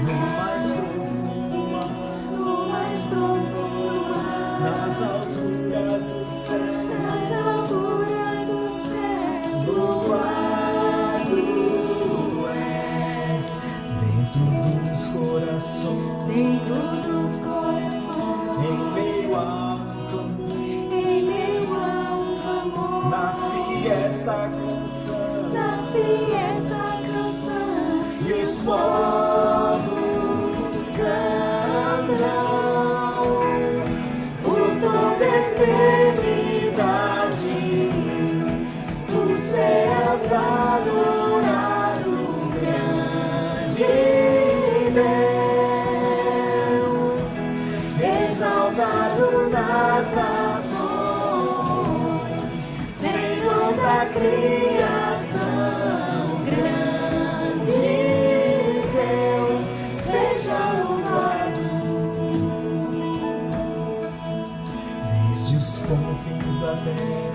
no mais profundo mar, nas alturas do céu, louvado és dentro dos corações, em meio a um clamor, nasce esta canção, e os povos cantam por toda eternidade. Tu serás adorado, grande Deus, exaltado nas nações, Senhor da criação. Grande Deus, seja louvado. Desde os confins da terra,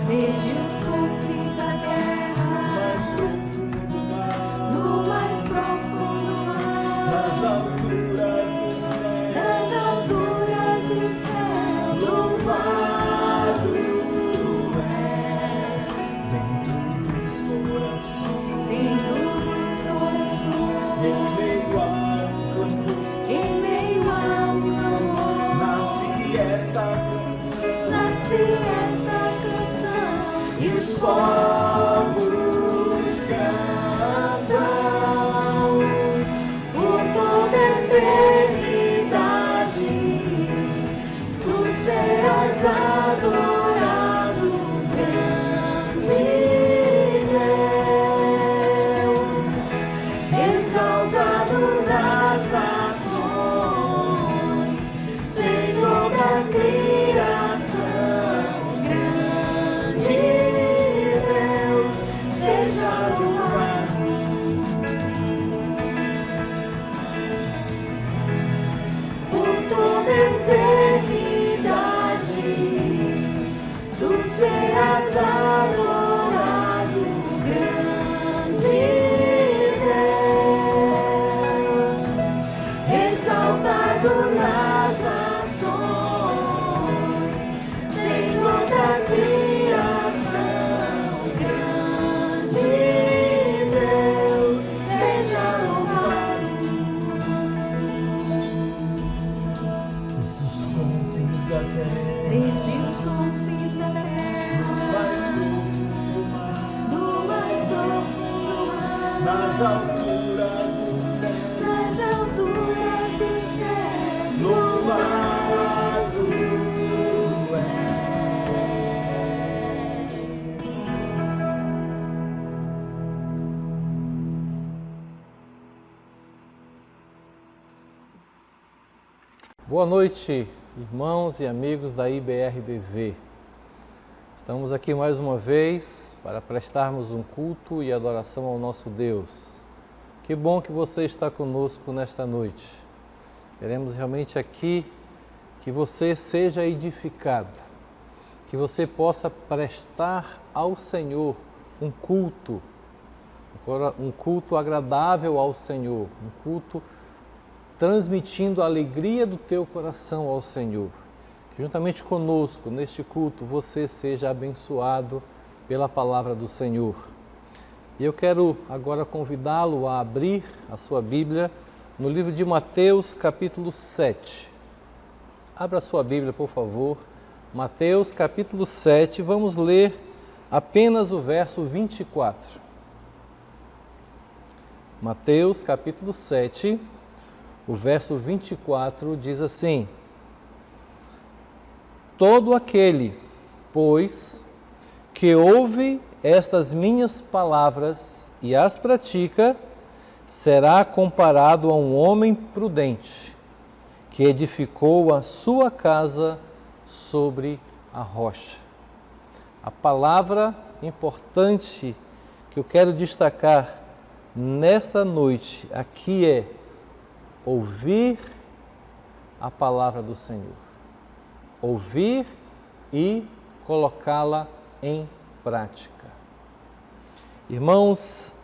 no mais profundo mar, nas alturas do céu, louvado és dentro dos corações, em meio a um clamor, nasce esta canção, e os povos cantam por toda eternidade. Tu serás adorado, grande Deus, exaltado nas nações, Senhor da criação. Grande Deus, seja louvado. Por toda eternidade, tu serás adorado, grande Deus, exaltado nas nações, Senhor da criação. Grande Deus, seja louvado. Desde os confins da terra, no mais profundo mar, nas alturas do céu, louvado Boa noite, irmãos e amigos da IBRBV. Estamos aqui mais uma vez para prestarmos um culto e adoração ao nosso Deus. Que bom que você está conosco nesta noite. Queremos realmente aqui que você seja edificado, que você possa prestar ao Senhor um culto agradável ao Senhor, um culto transmitindo a alegria do teu coração ao Senhor. Que juntamente conosco, neste culto, você seja abençoado pela palavra do Senhor. E eu quero agora convidá-lo a abrir a sua Bíblia no livro de Mateus, capítulo 7. Abra a sua Bíblia, por favor. Mateus, capítulo 7, vamos ler apenas o verso 24. Mateus, capítulo 7, o verso 24 diz assim: Todo aquele, pois, que ouve estas minhas palavras e as pratica, será comparado a um homem prudente, que edificou a sua casa sobre a rocha. A palavra importante que eu quero destacar nesta noite aqui é ouvir a palavra do Senhor. Ouvir e colocá-la em prática. Irmãos,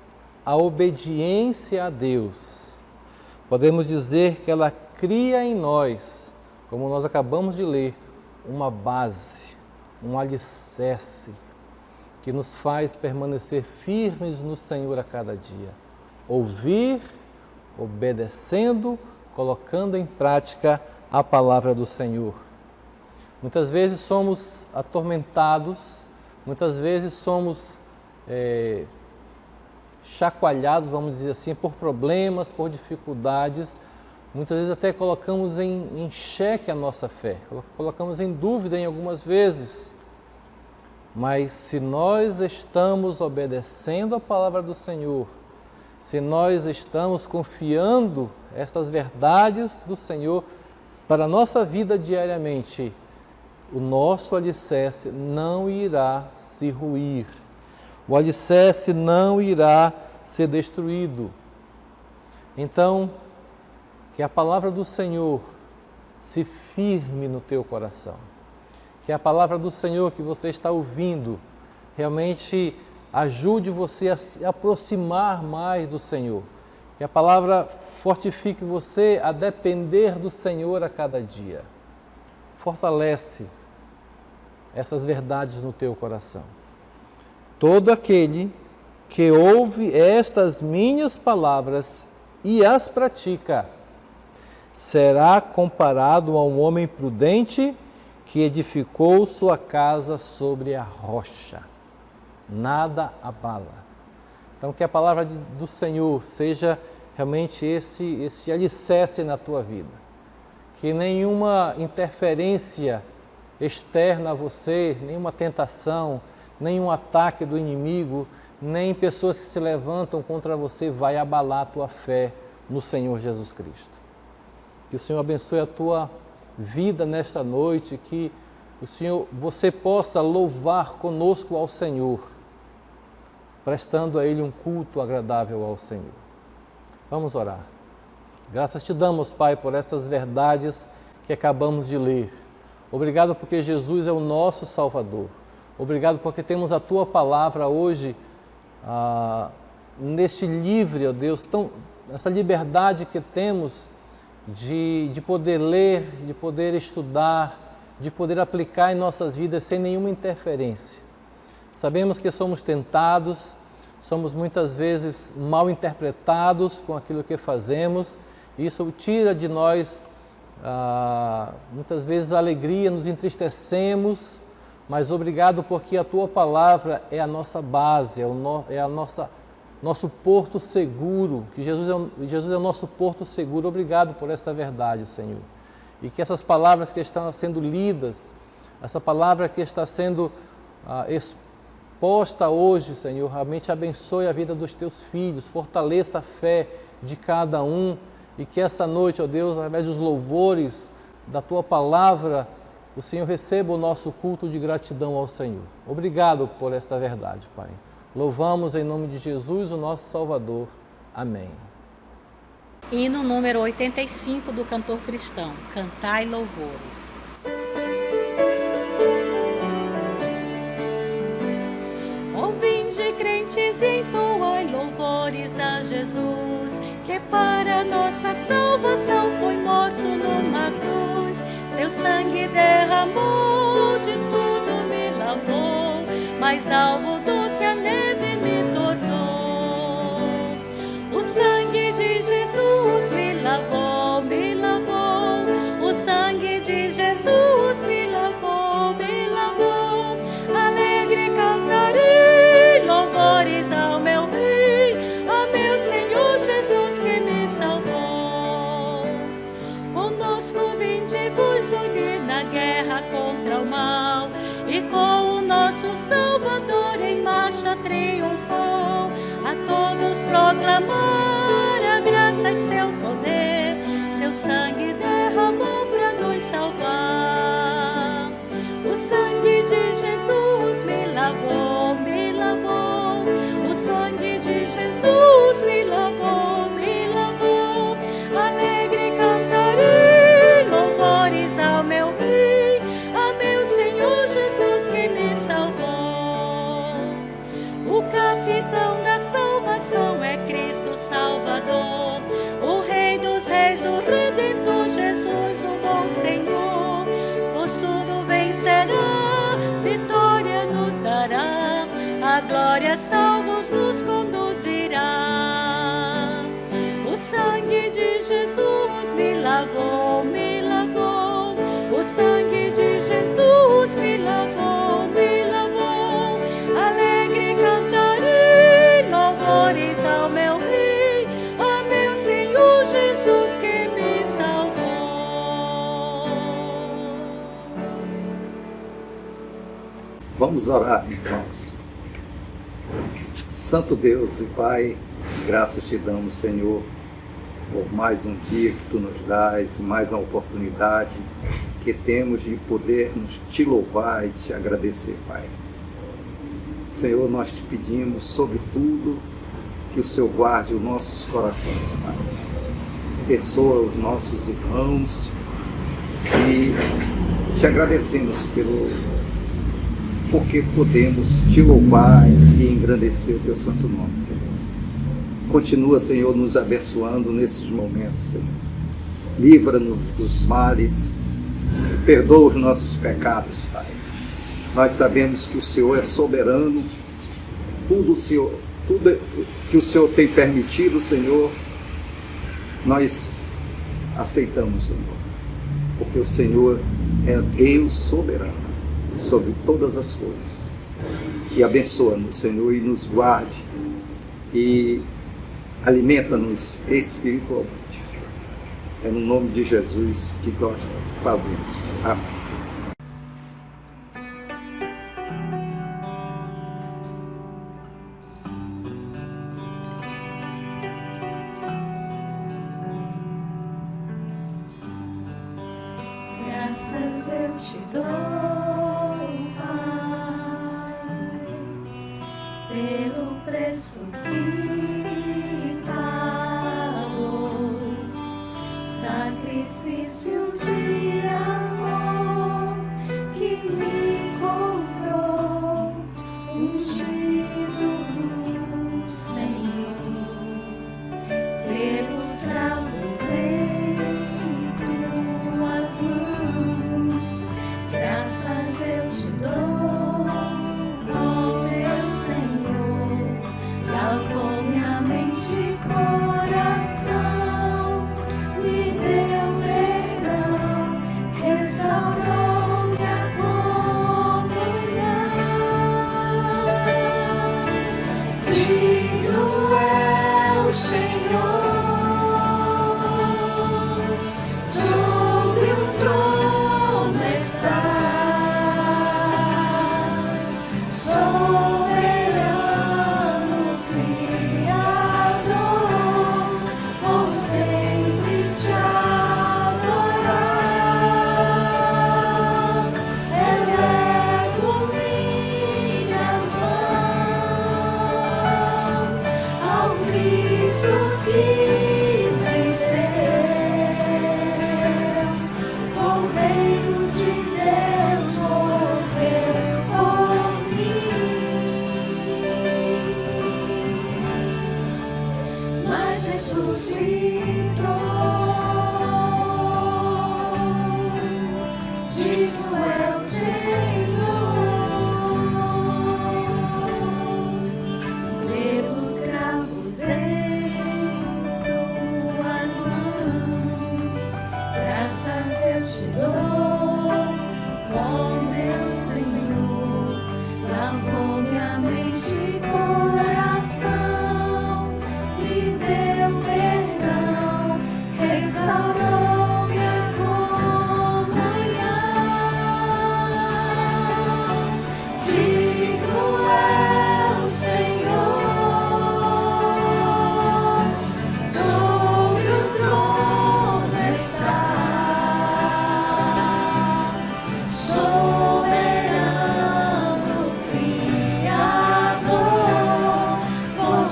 a obediência a Deus Podemos dizer que ela cria em nós, como nós acabamos de ler, uma base, um alicerce, que nos faz permanecer firmes no Senhor a cada dia. Ouvir, obedecendo, colocando em prática a palavra do Senhor. Muitas vezes somos atormentados, muitas vezes somos chacoalhados, vamos dizer assim, por problemas, por dificuldades. Muitas vezes até colocamos em xeque a nossa fé, colocamos em dúvida em algumas vezes. Mas se nós estamos obedecendo a palavra do Senhor, se nós estamos confiando essas verdades do Senhor para a nossa vida diariamente, o nosso alicerce não irá se ruir, o alicerce não irá ser destruído. Então, que a palavra do Senhor se firme no teu coração. Que a palavra do Senhor que você está ouvindo realmente ajude você a se aproximar mais do Senhor. Que a palavra fortifique você a depender do Senhor a cada dia. Fortalece essas verdades no teu coração. Todo aquele que ouve estas minhas palavras e as pratica, será comparado a um homem prudente que edificou sua casa sobre a rocha. Nada abala. Então, que a palavra do Senhor seja realmente esse alicerce na tua vida. Que nenhuma interferência externa a você, nenhuma tentação, nenhum ataque do inimigo, nem pessoas que se levantam contra você vai abalar a tua fé no Senhor Jesus Cristo. Que o Senhor abençoe a tua vida nesta noite, que você possa louvar conosco ao Senhor, prestando a Ele um culto agradável ao Senhor. Vamos orar. Graças te damos, Pai, por essas verdades que acabamos de ler. Obrigado porque Jesus é o nosso Salvador. Obrigado porque temos a Tua palavra hoje, neste livro, ó Deus, essa liberdade que temos de poder ler, de poder estudar, de poder aplicar em nossas vidas sem nenhuma interferência. Sabemos que somos tentados, somos muitas vezes mal interpretados com aquilo que fazemos, e isso tira de nós, muitas vezes, a alegria, nos entristecemos, mas obrigado porque a Tua palavra é a nossa base, é nosso porto seguro, que Jesus é o nosso porto seguro. Obrigado por esta verdade, Senhor. E que essas palavras que estão sendo lidas, essa palavra que está sendo exposta hoje, Senhor, realmente abençoe a vida dos Teus filhos, fortaleça a fé de cada um, e que essa noite, ó Deus, através dos louvores da Tua palavra, o Senhor receba o nosso culto de gratidão ao Senhor. Obrigado por esta verdade, Pai. Louvamos em nome de Jesus, o nosso Salvador. Amém. Hino número 85 do cantor cristão, Cantai Louvores. Ouvinde, crentes, e entoai louvores a Jesus, que para nossa salvação foi morto numa cruz. Seu sangue derramou, de tudo me lavou, mais alvo do que a neve me tornou. O sangue de Jesus me lavou, me lavou. O sangue de Jesus me lavou, me lavou. Alegre cantarei louvores ao meu Rei, a meu Senhor Jesus que me salvou. Conosco vinde vos unir na guerra contra o mal, e com o nosso Salvador em marcha triunfal, a todos proclamar a graça e seu poder, seu sangue derramou para nos salvar. O sangue de Jesus me lavou, me lavou. O sangue de Jesus me lavou, me lavou. Alegre cantarei louvores ao meu Rei, a meu Senhor Jesus que me salvou. O capitão da salvação é Cristo Salvador, o Rei dos é salvos nos conduzirá. O sangue de Jesus me lavou, me lavou. O sangue de Jesus me lavou, me lavou. Alegre cantarei louvores ao meu Rei, a meu Senhor Jesus que me salvou. Vamos orar, irmãos. Santo Deus e Pai, graças te damos, Senhor, por mais um dia que Tu nos dás, mais uma oportunidade que temos de podermos Te louvar e Te agradecer, Pai. Senhor, nós Te pedimos, sobretudo, que o Senhor guarde os nossos corações, Pai. Abençoa os nossos irmãos e Te agradecemos porque podemos Te louvar e engrandecer o Teu santo nome, Senhor. Continua, Senhor, nos abençoando nesses momentos, Senhor. Livra-nos dos males, perdoa os nossos pecados, Pai. Nós sabemos que o Senhor é soberano, tudo que o Senhor tem permitido, Senhor, nós aceitamos, Senhor, porque o Senhor é Deus soberano sobre todas as coisas. E abençoa-nos, Senhor, e nos guarde e alimenta-nos espiritualmente. É no nome de Jesus que nós fazemos. Amém. Graças eu te dou, pelo preço que pagou, sacrifício de amor que me comprou, ungido do Senhor, pelos cravos em tuas mãos. Graças eu te dou, ó meu Senhor, lavou minha mente e coração, me deu perdão, restaurou minha comunhão. Digno é o Senhor, sobre o trono está.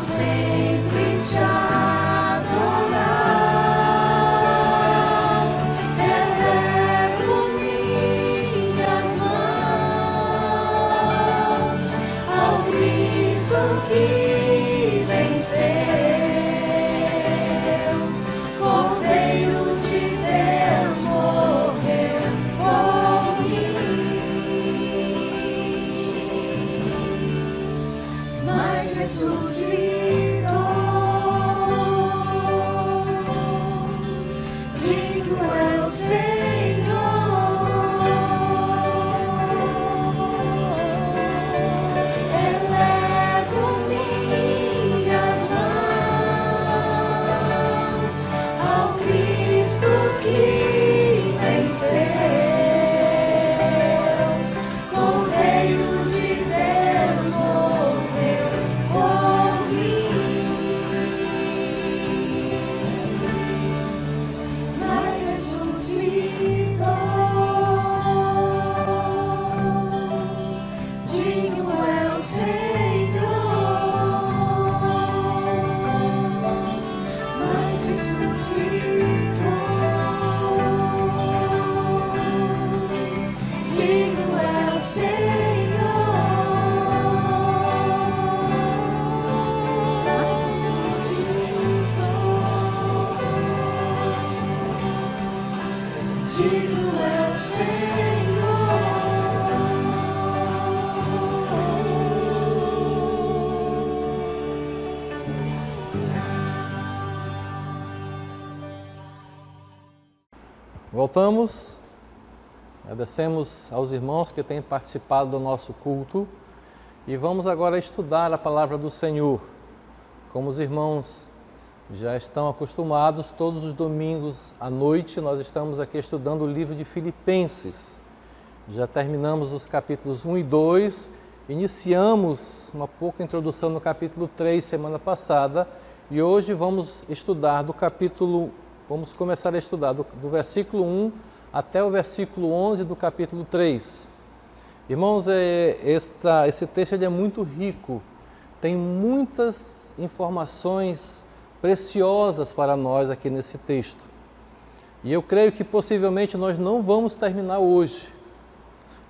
Sempre te adorar. digno é o Senhor. Voltamos, agradecemos aos irmãos que têm participado do nosso culto e vamos agora estudar a palavra do Senhor. Como os irmãos já estão acostumados, todos os domingos à noite nós estamos aqui estudando o livro de Filipenses. Já terminamos os capítulos 1 e 2, iniciamos uma pouca introdução no capítulo 3 semana passada e hoje vamos estudar Vamos começar a estudar do versículo 1 até o versículo 11 do capítulo 3. Irmãos, esse texto é muito rico, tem muitas informações preciosas para nós aqui nesse texto. E eu creio que possivelmente nós não vamos terminar hoje.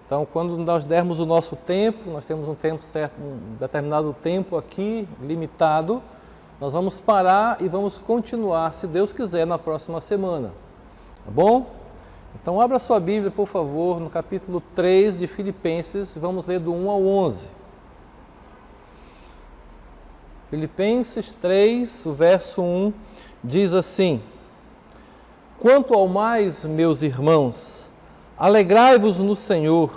Então, quando nós dermos o nosso tempo, nós temos um tempo certo, um determinado tempo aqui, limitado, nós vamos parar e vamos continuar, se Deus quiser, na próxima semana. Tá bom? Então, abra sua Bíblia, por favor, no capítulo 3 de Filipenses, vamos ler do 1 ao 11. Filipenses 3, o verso 1, diz assim: Quanto ao mais, meus irmãos, alegrai-vos no Senhor.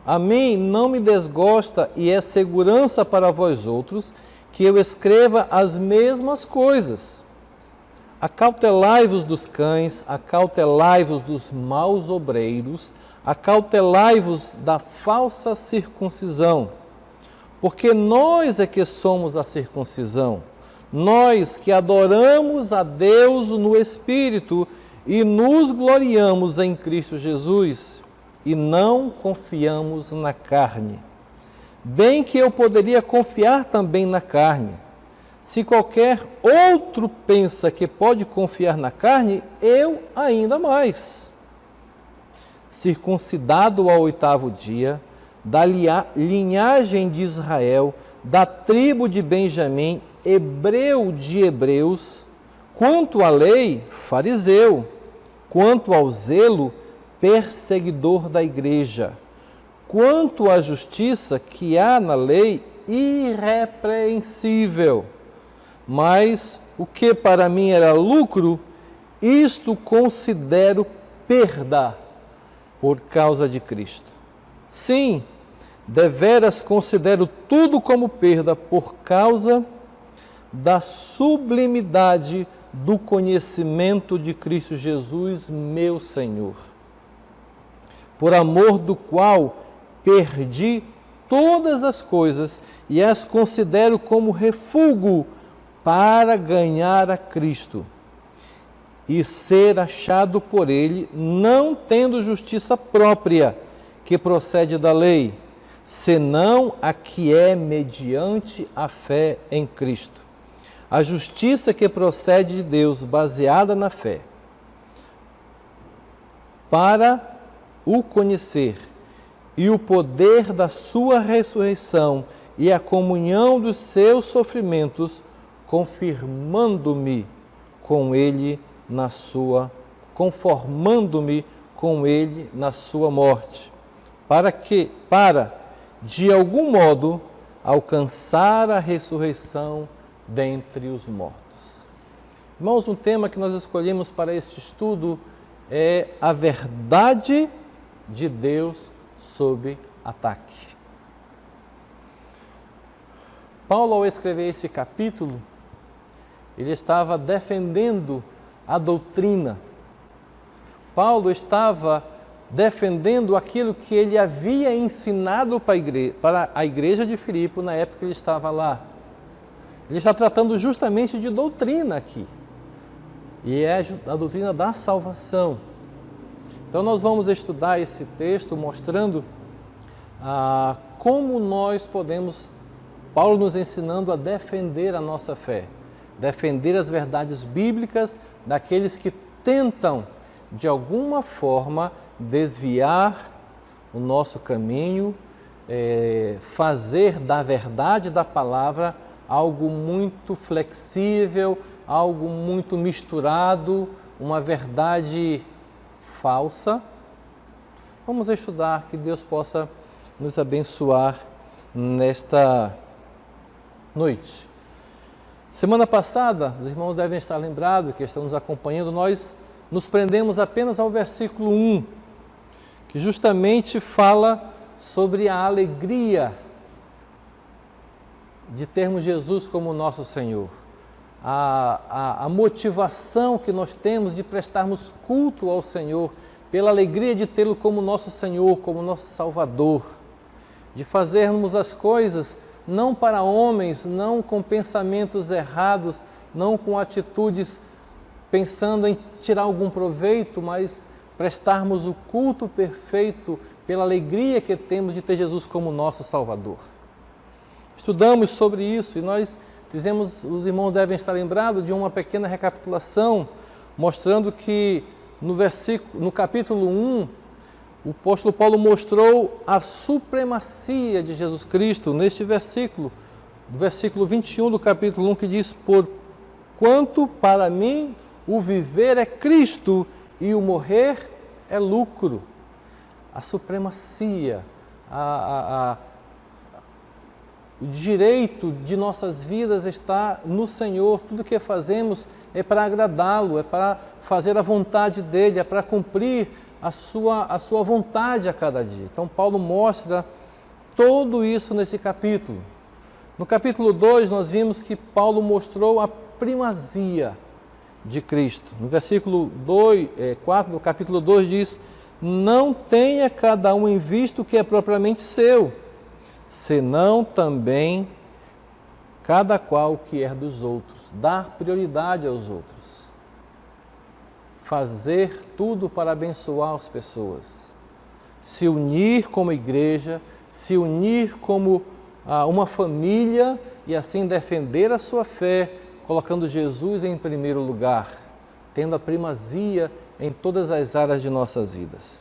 A mim não me desgosta e é segurança para vós outros que eu escreva as mesmas coisas. Acautelai-vos dos cães, acautelai-vos dos maus obreiros, acautelai-vos da falsa circuncisão. Porque nós é que somos a circuncisão, nós que adoramos a Deus no Espírito e nos gloriamos em Cristo Jesus e não confiamos na carne. Bem que eu poderia confiar também na carne. Se qualquer outro pensa que pode confiar na carne, eu ainda mais. Circuncidado ao 8º dia, da linhagem de Israel, da tribo de Benjamim, hebreu de hebreus, quanto à lei, fariseu, quanto ao zelo, perseguidor da igreja, quanto à justiça que há na lei, irrepreensível. Mas o que para mim era lucro, isto considero perda por causa de Cristo. Sim, deveras considero tudo como perda por causa da sublimidade do conhecimento de Cristo Jesus, meu Senhor, por amor do qual perdi todas as coisas e as considero como refúgio para ganhar a Cristo e ser achado por Ele, não tendo justiça própria que procede da lei, senão a que é mediante a fé em Cristo. A justiça que procede de Deus, baseada na fé, para o conhecer e o poder da sua ressurreição e a comunhão dos seus sofrimentos, conformando-me com ele na sua morte, para de algum modo alcançar a ressurreição dentre os mortos. Irmãos, um tema que nós escolhemos para este estudo é a verdade de Deus sob ataque. Paulo, ao escrever esse capítulo, ele estava defendendo a doutrina. Paulo estava defendendo aquilo que ele havia ensinado para a igreja de Filipe na época que ele estava lá. Ele está tratando justamente de doutrina aqui. E é a doutrina da salvação. Então nós vamos estudar esse texto mostrando como nós podemos, Paulo nos ensinando a defender a nossa fé, defender as verdades bíblicas daqueles que tentam, de alguma forma, desviar o nosso caminho, fazer da verdade da palavra algo muito flexível, algo muito misturado, uma verdade falsa. Vamos estudar, que Deus possa nos abençoar nesta noite. Semana passada, os irmãos devem estar lembrados que estão nos acompanhando, nós nos prendemos apenas ao versículo 1, que justamente fala sobre a alegria de termos Jesus como nosso Senhor. A motivação que nós temos de prestarmos culto ao Senhor, pela alegria de tê-lo como nosso Senhor, como nosso Salvador, de fazermos as coisas não para homens, não com pensamentos errados, não com atitudes pensando em tirar algum proveito, mas prestarmos o culto perfeito pela alegria que temos de ter Jesus como nosso Salvador. Estudamos sobre isso e nós fizemos, os irmãos devem estar lembrados de uma pequena recapitulação, mostrando que no capítulo 1, o apóstolo Paulo mostrou a supremacia de Jesus Cristo neste versículo, do versículo 21 do capítulo 1, que diz: porquanto para mim o viver é Cristo e o morrer é lucro. A supremacia, o direito de nossas vidas está no Senhor. Tudo que fazemos é para agradá-lo, é para fazer a vontade dele, é para cumprir a sua vontade a cada dia. Então Paulo mostra tudo isso nesse capítulo. No capítulo 2 nós vimos que Paulo mostrou a primazia de Cristo. No versículo 4 do capítulo 2 diz: não tenha cada um em vista o que é propriamente seu, senão também cada qual o que é dos outros. Dar prioridade aos outros. Fazer tudo para abençoar as pessoas. Se unir como igreja, se unir como uma família e assim defender a sua fé, colocando Jesus em primeiro lugar, tendo a primazia em todas as áreas de nossas vidas.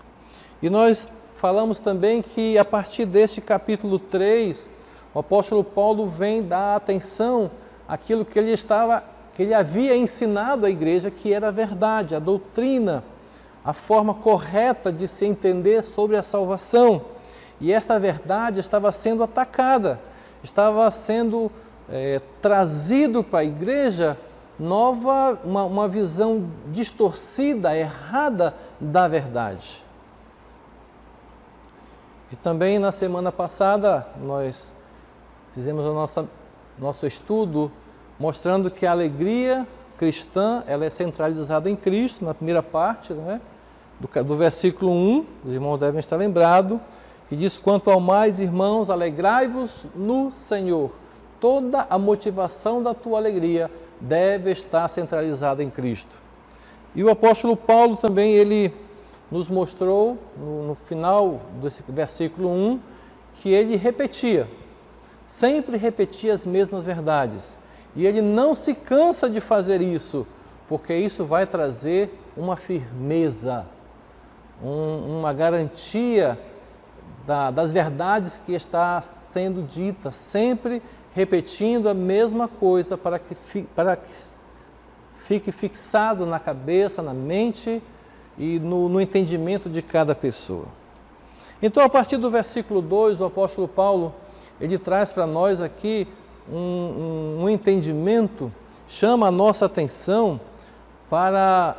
E nós falamos também que a partir deste capítulo 3, o apóstolo Paulo vem dar atenção àquilo que ele havia ensinado à igreja, que era a verdade, a doutrina, a forma correta de se entender sobre a salvação. E esta verdade estava sendo atacada, estava sendo trazido para a igreja uma visão distorcida, errada da verdade. E também na semana passada nós fizemos o nosso estudo mostrando que a alegria cristã ela é centralizada em Cristo, na primeira parte, não é? do versículo 1, os irmãos devem estar lembrados, que diz: quanto ao mais, irmãos, alegrai-vos no Senhor. Toda a motivação da tua alegria deve estar centralizada em Cristo. E o apóstolo Paulo também, ele nos mostrou, no final desse versículo 1, que ele sempre repetia as mesmas verdades. E ele não se cansa de fazer isso, porque isso vai trazer uma firmeza, uma garantia das verdades que está sendo dita, sempre repetindo a mesma coisa para que fique fixado na cabeça, na mente e no entendimento de cada pessoa. Então, a partir do versículo 2, o apóstolo Paulo, ele traz para nós aqui um entendimento, chama a nossa atenção para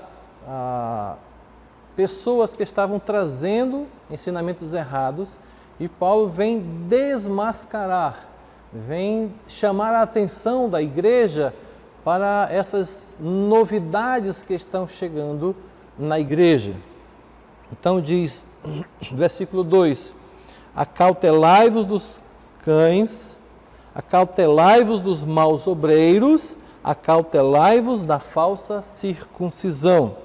pessoas que estavam trazendo ensinamentos errados, e Paulo vem desmascarar, vem chamar a atenção da igreja para essas novidades que estão chegando na igreja. Então diz, versículo 2: acautelai-vos dos cães, acautelai-vos dos maus obreiros, acautelai-vos da falsa circuncisão.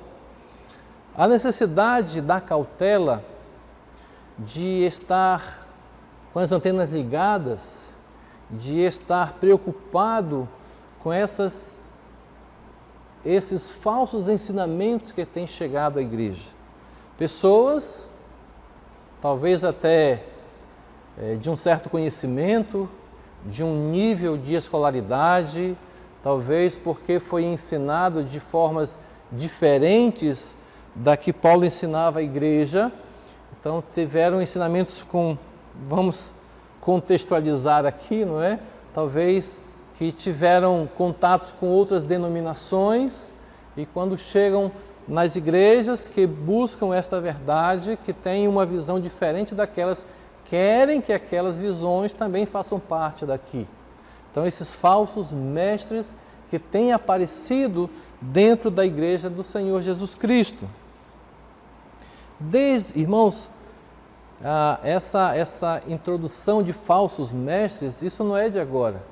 A necessidade da cautela, de estar com as antenas ligadas, de estar preocupado com esses falsos ensinamentos que têm chegado à igreja. Pessoas, talvez até de um certo conhecimento, de um nível de escolaridade, talvez porque foi ensinado de formas diferentes da que Paulo ensinava a igreja. Então tiveram ensinamentos vamos contextualizar aqui, não é? Talvez que tiveram contatos com outras denominações e quando chegam nas igrejas que buscam esta verdade, que têm uma visão diferente daquelas, querem que aquelas visões também façam parte daqui. Então esses falsos mestres que têm aparecido dentro da igreja do Senhor Jesus Cristo. Irmãos, essa introdução de falsos mestres, isso não é de agora.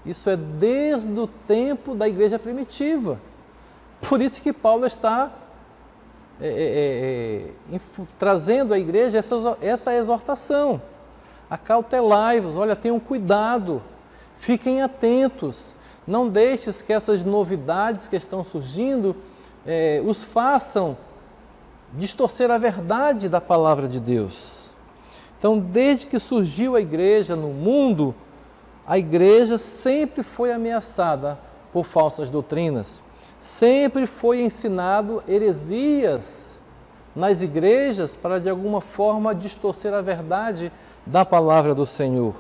Isso é desde o tempo da igreja primitiva. Por isso que Paulo está trazendo à igreja essa exortação. Acautelai-vos, olha, tenham cuidado, fiquem atentos. Não deixes que essas novidades que estão surgindo os façam distorcer a verdade da palavra de Deus. Então, desde que surgiu a igreja no mundo, a igreja sempre foi ameaçada por falsas doutrinas. Sempre foi ensinado heresias nas igrejas para, de alguma forma, distorcer a verdade da palavra do Senhor.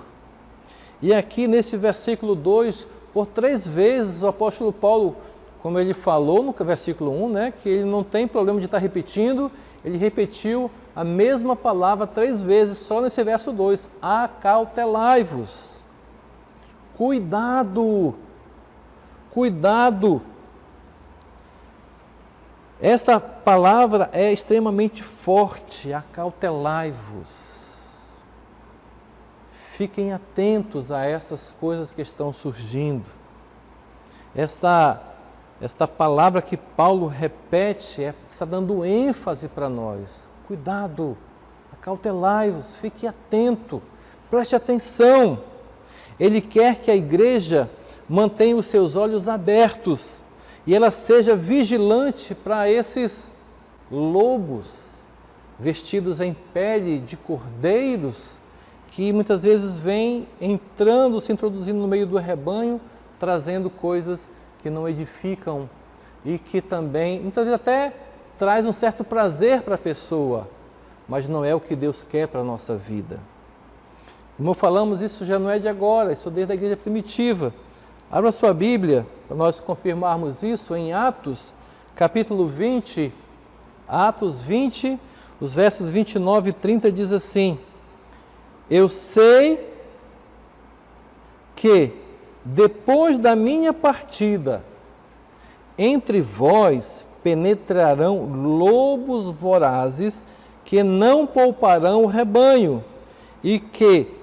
E aqui, neste versículo 2, por 3 vezes, o apóstolo Paulo, como ele falou no versículo 1, né, que ele não tem problema de estar repetindo, ele repetiu a mesma palavra 3 vezes, só nesse verso 2, acautelai-vos. Cuidado! Cuidado! Esta palavra é extremamente forte, acautelai-vos. Fiquem atentos a essas coisas que estão surgindo. Esta palavra que Paulo repete está dando ênfase para nós. Cuidado, acautelai-vos, fique atento, preste atenção. Ele quer que a igreja mantenha os seus olhos abertos e ela seja vigilante para esses lobos vestidos em pele de cordeiros que muitas vezes vêm entrando, se introduzindo no meio do rebanho, trazendo coisas que não edificam e que também, muitas vezes até traz um certo prazer para a pessoa, mas não é o que Deus quer para a nossa vida. Como falamos, isso já não é de agora, isso é desde a igreja primitiva. Abra sua Bíblia, para nós confirmarmos isso, em Atos, capítulo 20, Atos 20, os versos 29 e 30 diz assim: eu sei que depois da minha partida, entre vós penetrarão lobos vorazes que não pouparão o rebanho, e que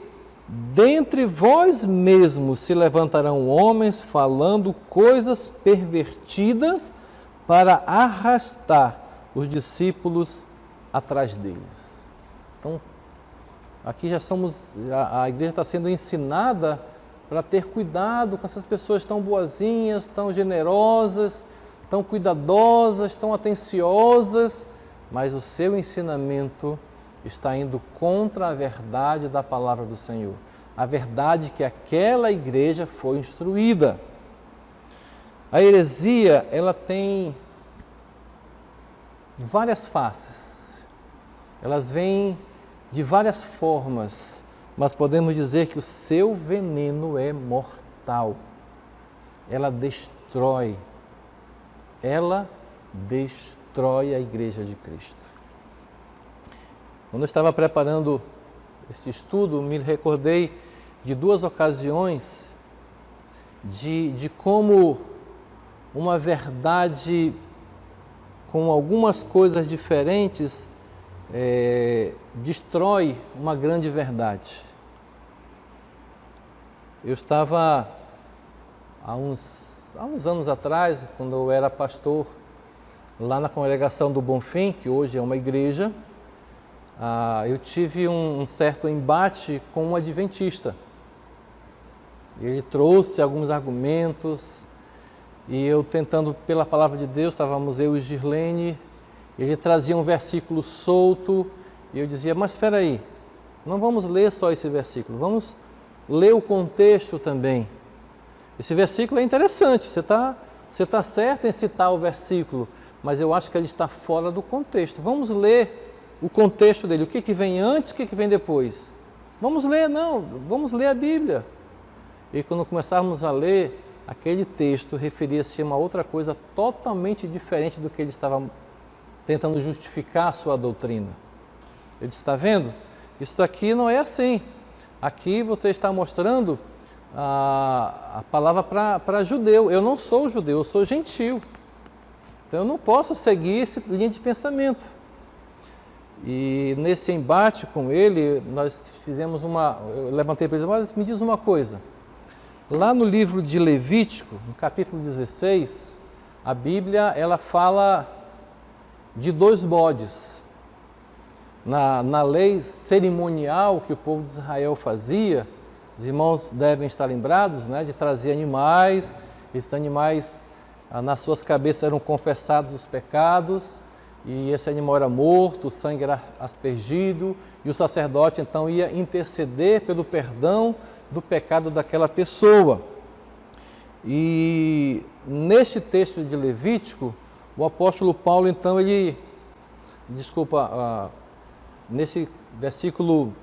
dentre vós mesmos se levantarão homens falando coisas pervertidas para arrastar os discípulos atrás deles. Então, aqui a igreja está sendo ensinada para ter cuidado com essas pessoas tão boazinhas, tão generosas, tão cuidadosas, tão atenciosas, mas o seu ensinamento está indo contra a verdade da palavra do Senhor, a verdade que aquela igreja foi instruída. A heresia, ela tem várias faces, elas vêm de várias formas, mas podemos dizer que o seu veneno é mortal. Ela destrói a igreja de Cristo. Quando eu estava preparando este estudo, me recordei de 2 ocasiões de como uma verdade com algumas coisas diferentes destrói uma grande verdade. Eu estava há uns anos atrás, quando eu era pastor lá na congregação do Bonfim, que hoje é uma igreja, eu tive um certo embate com um adventista. Ele trouxe alguns argumentos e eu tentando pela palavra de Deus, estávamos eu e Girlene, ele trazia um versículo solto e eu dizia, mas espera aí, não vamos ler só esse versículo, vamos ler o contexto também. Esse versículo é interessante, você tá certo em citar o versículo, mas eu acho que ele está fora do contexto. Vamos ler o contexto dele, o que vem antes, o que vem depois. Vamos ler, vamos ler a Bíblia. E quando começarmos a ler, aquele texto referia-se a uma outra coisa totalmente diferente do que ele estava tentando justificar a sua doutrina. Ele está vendo? Isso aqui não é assim. Aqui você está mostrando a palavra para judeu. Eu não sou judeu, eu sou gentil. Então eu não posso seguir essa linha de pensamento. E nesse embate com ele, nós fizemos eu levantei para ele, mas me diz uma coisa. Lá no livro de Levítico, no capítulo 16, a Bíblia ela fala de 2 bodes. Na lei cerimonial que o povo de Israel fazia, os irmãos devem estar lembrados, né, de trazer animais. Esses animais, nas suas cabeças eram confessados os pecados, e esse animal era morto, o sangue era aspergido, e o sacerdote então ia interceder pelo perdão do pecado daquela pessoa. E neste texto de Levítico, o apóstolo Paulo então nesse versículo,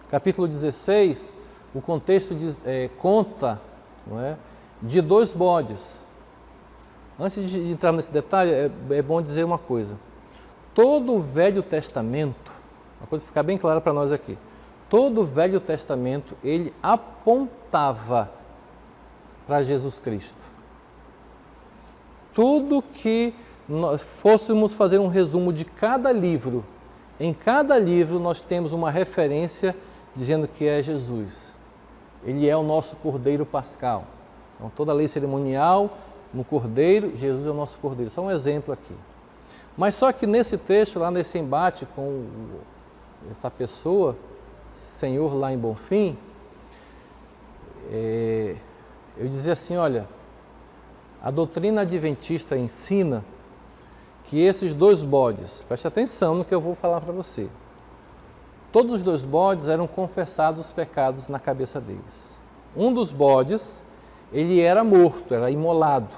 capítulo 16, o contexto conta, não é, de 2 bodes. Antes de entrar nesse detalhe, é bom dizer uma coisa. Todo o Velho Testamento, uma coisa ficar bem clara para nós aqui, todo o Velho Testamento, ele apontava para Jesus Cristo. Tudo que nós fôssemos fazer um resumo de cada livro, em cada livro nós temos uma referência dizendo que é Jesus. Ele é o nosso Cordeiro Pascal. Então toda a lei cerimonial no Cordeiro, Jesus é o nosso Cordeiro. Só um exemplo aqui. Mas só que nesse texto, lá nesse embate com essa pessoa, esse senhor lá em Bonfim, eu dizia assim, olha, a doutrina adventista ensina que esses 2 bodes, preste atenção no que eu vou falar para você, todos os 2 bodes eram confessados os pecados na cabeça deles. Um dos bodes, ele era morto, era imolado.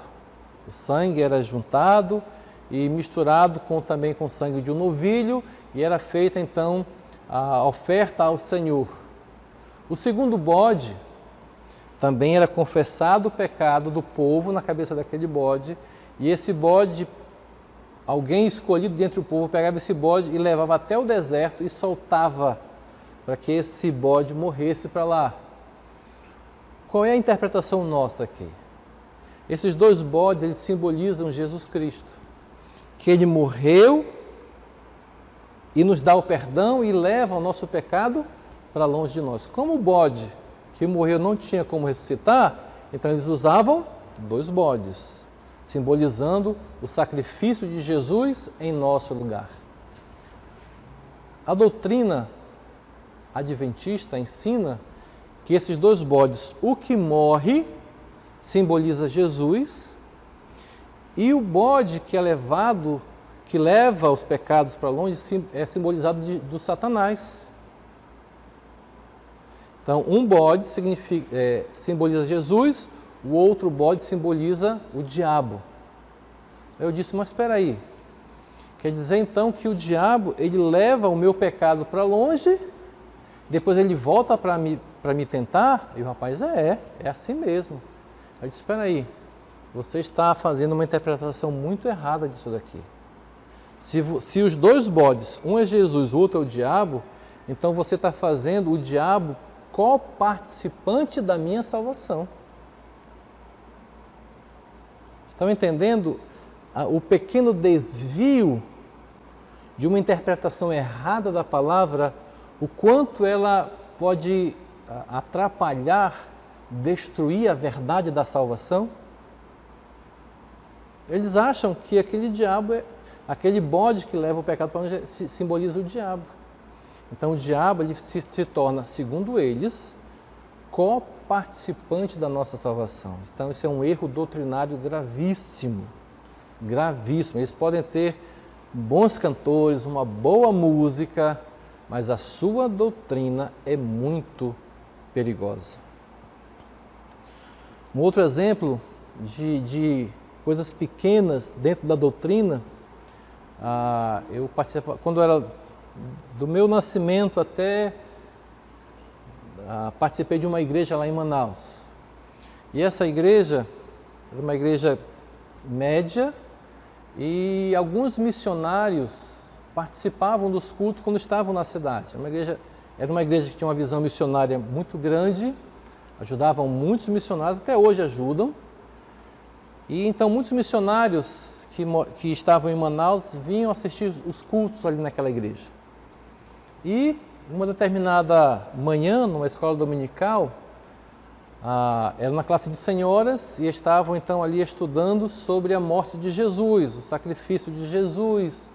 O sangue era juntado e misturado também com o sangue de um novilho, e era feita então a oferta ao Senhor. O segundo bode, também era confessado o pecado do povo na cabeça daquele bode, e esse bode, alguém escolhido dentre o povo pegava esse bode e levava até o deserto e soltava para que esse bode morresse para lá. Qual é a interpretação nossa aqui? Esses 2 bodes, eles simbolizam Jesus Cristo, que ele morreu e nos dá o perdão e leva o nosso pecado para longe de nós. Como o bode que morreu não tinha como ressuscitar, então eles usavam 2 bodes, simbolizando o sacrifício de Jesus em nosso lugar. A doutrina adventista ensina que esses 2 bodes, o que morre, simboliza Jesus, e o bode que é levado, que leva os pecados para longe, é simbolizado do Satanás. Então, um bode simboliza Jesus, o outro bode simboliza o diabo. Eu disse, mas espera aí, quer dizer então que o diabo, ele leva o meu pecado para longe, depois ele volta para me tentar? E o rapaz, é assim mesmo. Eu disse, espera aí, você está fazendo uma interpretação muito errada disso daqui. Se os 2 bodes, um é Jesus, o outro é o diabo, então você está fazendo o diabo co-participante da minha salvação. Estão entendendo o pequeno desvio de uma interpretação errada da palavra, o quanto ela pode atrapalhar, destruir a verdade da salvação? Eles acham que aquele diabo, aquele bode que leva o pecado para onde simboliza o diabo. Então o diabo ele se torna, segundo eles, co-participante da nossa salvação. Então isso é um erro doutrinário gravíssimo, gravíssimo. Eles podem ter bons cantores, uma boa música, mas a sua doutrina é muito perigosa. Um outro exemplo de coisas pequenas dentro da doutrina. Eu participava, quando era do meu nascimento até participei de uma igreja lá em Manaus. E essa igreja era uma igreja média e alguns missionários participavam dos cultos quando estavam na cidade. Era uma igreja que tinha uma visão missionária muito grande, ajudavam muitos missionários, até hoje ajudam. E então muitos missionários que estavam em Manaus vinham assistir os cultos ali naquela igreja. E uma determinada manhã, numa escola dominical, era uma classe de senhoras e estavam então ali estudando sobre a morte de Jesus, o sacrifício de Jesus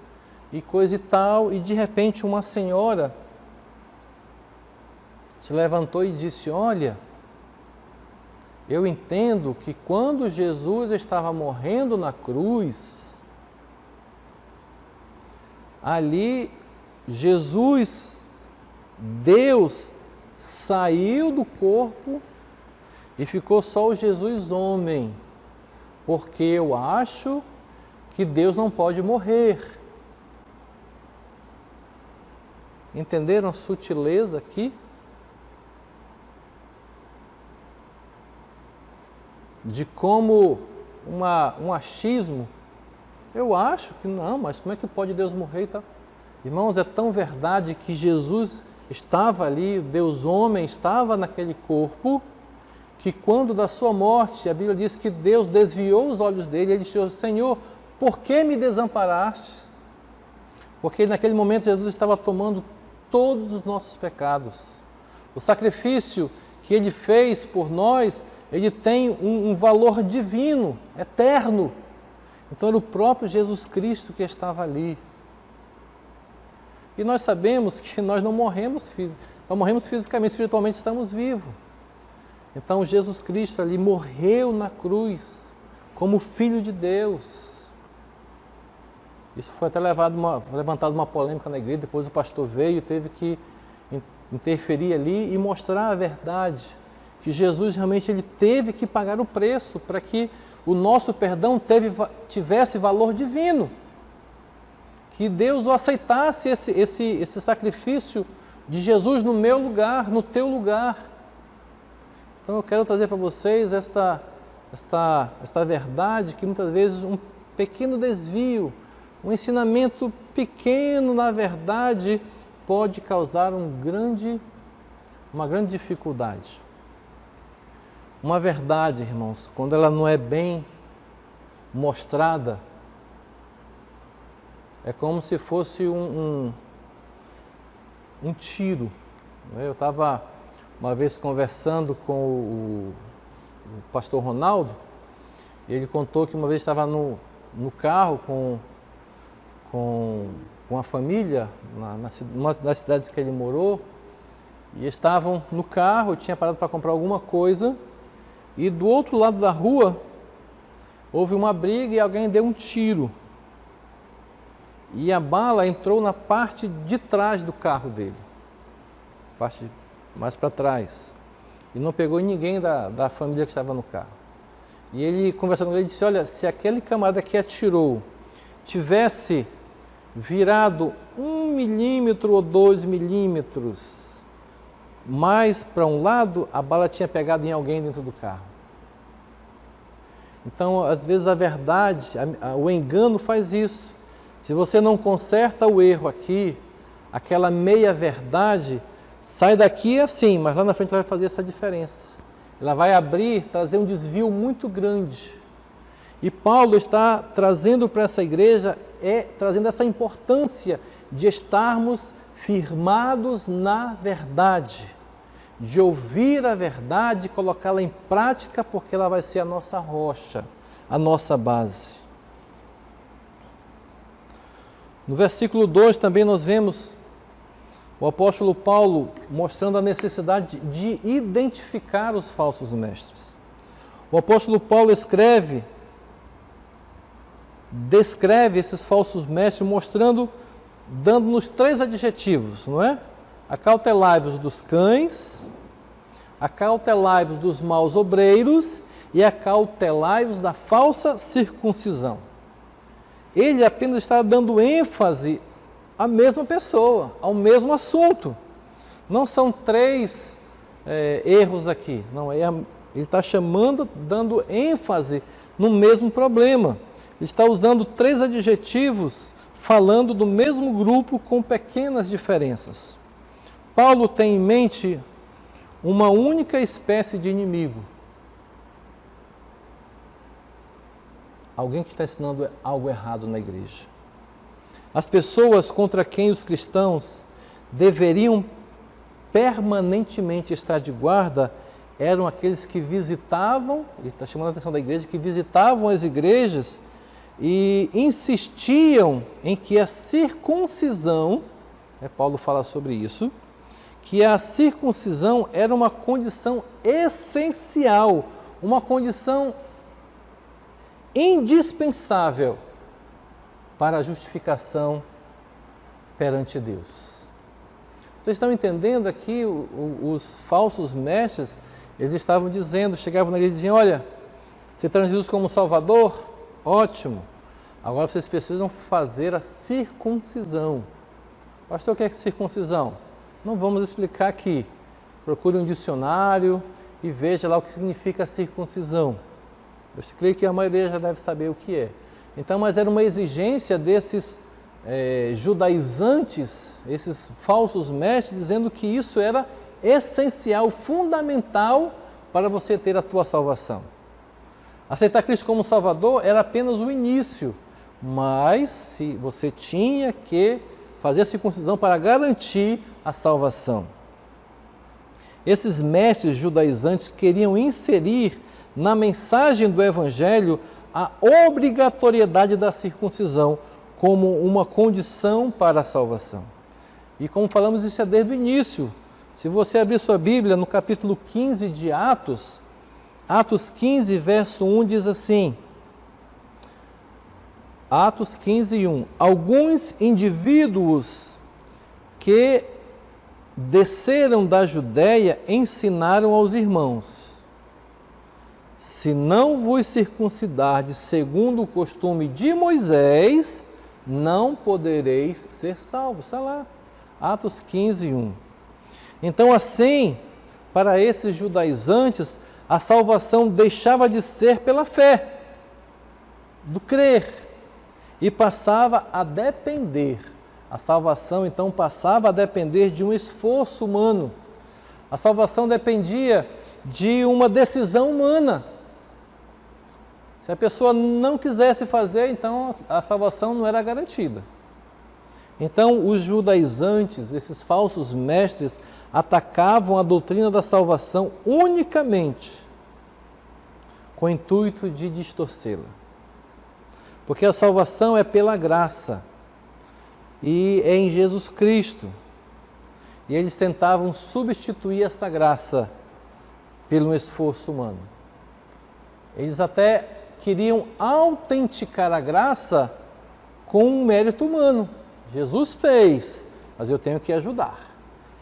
e coisa e tal, e de repente uma senhora se levantou e disse: olha, eu entendo que quando Jesus estava morrendo na cruz, ali Jesus, Deus, saiu do corpo e ficou só o Jesus homem, porque eu acho que Deus não pode morrer. Entenderam a sutileza aqui? De como um achismo, eu acho que não, mas como é que pode Deus morrer e tal? Irmãos, é tão verdade que Jesus estava ali, Deus homem estava naquele corpo, que quando da sua morte, a Bíblia diz que Deus desviou os olhos dele, ele disse: Senhor, por que me desamparaste? Porque naquele momento Jesus estava tomando todos os nossos pecados. O sacrifício que ele fez por nós, ele tem um valor divino, eterno. Então era o próprio Jesus Cristo que estava ali. E nós sabemos que nós não morremos fisicamente, espiritualmente estamos vivos. Então Jesus Cristo ali morreu na cruz como Filho de Deus. Isso foi até levantado uma polêmica na igreja, depois o pastor veio e teve que interferir ali e mostrar a verdade, que Jesus realmente ele teve que pagar o preço para que o nosso perdão tivesse valor divino. Que Deus o aceitasse esse sacrifício de Jesus no meu lugar, no teu lugar. Então eu quero trazer para vocês esta verdade que muitas vezes um pequeno desvio, um ensinamento pequeno, na verdade, pode causar uma grande dificuldade. Uma verdade, irmãos, quando ela não é bem mostrada, é como se fosse um tiro. Eu estava uma vez conversando com o pastor Ronaldo, e ele contou que uma vez estava no carro com a família, numa das cidades que ele morou, e estavam no carro, tinha parado para comprar alguma coisa, e do outro lado da rua houve uma briga e alguém deu um tiro. E a bala entrou na parte de trás do carro dele, parte mais para trás, e não pegou ninguém da família que estava no carro. E ele, conversando com ele, disse: olha, se aquele camarada que atirou tivesse virado 1 milímetro ou 2 milímetros mais para um lado, a bala tinha pegado em alguém dentro do carro. Então, às vezes a verdade, o engano faz isso. Se você não conserta o erro aqui, aquela meia verdade sai daqui assim, mas lá na frente ela vai fazer essa diferença. Ela vai trazer um desvio muito grande. E Paulo está trazendo para essa igreja, trazendo essa importância de estarmos firmados na verdade, de ouvir a verdade e colocá-la em prática, porque ela vai ser a nossa rocha, a nossa base. No versículo 2 também nós vemos o apóstolo Paulo mostrando a necessidade de identificar os falsos mestres. O apóstolo Paulo descreve esses falsos mestres dando-nos 3 adjetivos, não é? Acautelai-vos dos cães, acautelai-vos dos maus obreiros e acautelai-vos da falsa circuncisão. Ele apenas está dando ênfase à mesma pessoa, ao mesmo assunto. Não são três erros aqui, não, ele está chamando, dando ênfase no mesmo problema. Ele está usando três adjetivos, falando do mesmo grupo com pequenas diferenças. Paulo tem em mente uma única espécie de inimigo. Alguém que está ensinando algo errado na igreja. As pessoas contra quem os cristãos deveriam permanentemente estar de guarda eram aqueles que visitavam, ele está chamando a atenção da igreja, que visitavam as igrejas e insistiam em que a circuncisão, Paulo fala sobre isso, que a circuncisão era uma condição essencial, uma condição indispensável para a justificação perante Deus. Vocês estão entendendo aqui, os falsos mestres, eles estavam dizendo, chegavam na igreja e diziam, olha, você traz Jesus como Salvador? Ótimo. Agora vocês precisam fazer a circuncisão. Pastor, o que é circuncisão? Não vamos explicar aqui. Procure um dicionário e veja lá o que significa circuncisão. Eu creio que a maioria já deve saber o que é. Então, mas era uma exigência desses judaizantes, esses falsos mestres, dizendo que isso era essencial, fundamental para você ter a tua salvação. Aceitar Cristo como Salvador era apenas o início, mas se você tinha que fazer a circuncisão para garantir a salvação. Esses mestres judaizantes queriam inserir na mensagem do Evangelho a obrigatoriedade da circuncisão como uma condição para a salvação. E como falamos, isso é desde o início. Se você abrir sua Bíblia no capítulo 15 de Atos, Atos 15, verso 1 diz assim, Atos 15, 1, alguns indivíduos que desceram da Judéia ensinaram aos irmãos, se não vos circuncidardes segundo o costume de Moisés, não podereis ser salvos. Está lá, Atos 15, 1. Então assim, para esses judaizantes, a salvação deixava de ser pela fé, do crer, e passava a depender. A salvação então passava a depender de um esforço humano. A salvação dependia de uma decisão humana. Se a pessoa não quisesse fazer, então a salvação não era garantida. Então os judaizantes, esses falsos mestres, atacavam a doutrina da salvação unicamente com o intuito de distorcê-la. Porque a salvação é pela graça e é em Jesus Cristo. E eles tentavam substituir essa graça pelo esforço humano. Eles até queriam autenticar a graça com um mérito humano. Jesus fez, mas eu tenho que ajudar.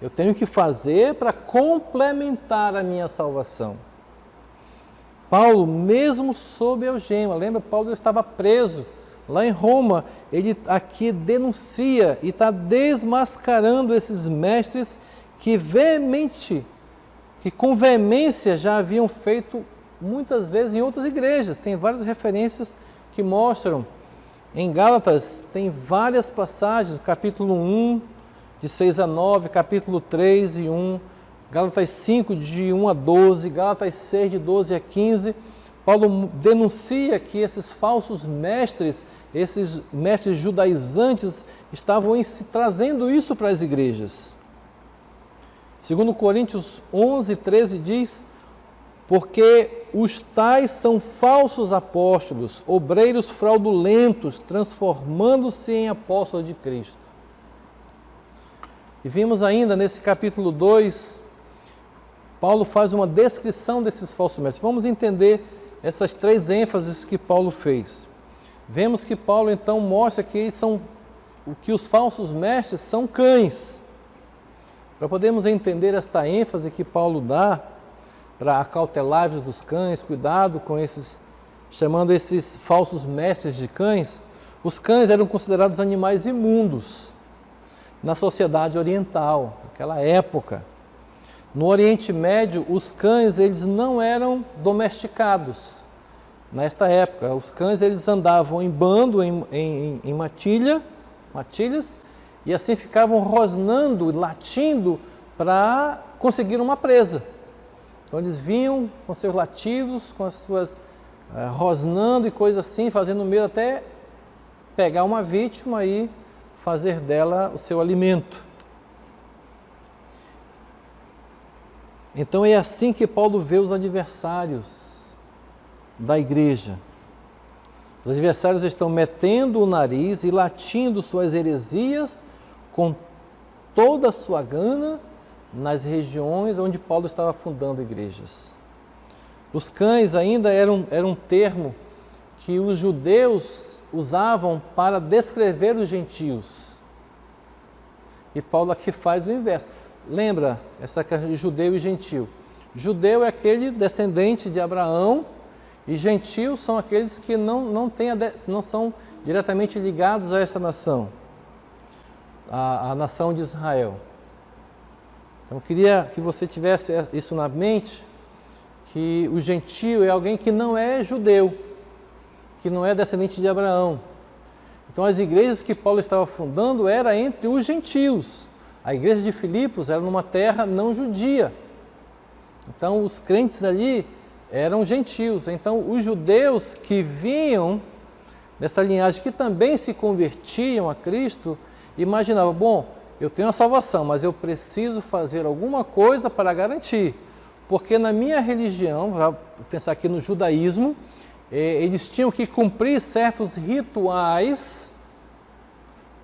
Eu tenho que fazer para complementar a minha salvação. Paulo, mesmo sob algema, lembra? Paulo estava preso lá em Roma. Ele aqui denuncia e está desmascarando esses mestres que com veemência já haviam feito muitas vezes em outras igrejas. Tem várias referências que mostram. Em Gálatas tem várias passagens, capítulo 1, de 6 a 9, capítulo 3 e 1, Gálatas 5, de 1 a 12, Gálatas 6, de 12 a 15. Paulo denuncia que esses falsos mestres, esses mestres judaizantes, estavam trazendo isso para as igrejas. Segundo Coríntios 11, 13 diz, porque os tais são falsos apóstolos, obreiros fraudulentos, transformando-se em apóstolos de Cristo. E vimos ainda nesse capítulo 2, Paulo faz uma descrição desses falsos mestres. Vamos entender essas três ênfases que Paulo fez. Vemos que Paulo então mostra que os falsos mestres são cães. Para podermos entender esta ênfase que Paulo dá, para acautelar-vos dos cães, cuidado com esses, chamando esses falsos mestres de cães. Os cães eram considerados animais imundos na sociedade oriental, naquela época. No Oriente Médio, os cães eles não eram domesticados. Nesta época, os cães eles andavam em bando, em matilhas, e assim ficavam rosnando, latindo para conseguir uma presa. Então eles vinham com seus latidos, com as suas rosnando e coisas assim, fazendo medo até pegar uma vítima e fazer dela o seu alimento. Então é assim que Paulo vê os adversários da igreja. Os adversários estão metendo o nariz e latindo suas heresias com toda a sua gana nas regiões onde Paulo estava fundando igrejas. Os cães ainda eram um termo que os judeus usavam para descrever os gentios. E Paulo aqui faz o inverso. Lembra essa questão de judeu e gentio? Judeu é aquele descendente de Abraão e gentios são aqueles que não são diretamente ligados a essa nação, a nação de Israel. Então eu queria que você tivesse isso na mente, que o gentio é alguém que não é judeu, que não é descendente de Abraão. Então as igrejas que Paulo estava fundando eram entre os gentios. A igreja de Filipos era numa terra não judia. Então os crentes ali eram gentios. Então os judeus que vinham dessa linhagem, que também se convertiam a Cristo, imaginavam, bom, eu tenho a salvação, mas eu preciso fazer alguma coisa para garantir. Porque na minha religião, vou pensar aqui no judaísmo, eles tinham que cumprir certos rituais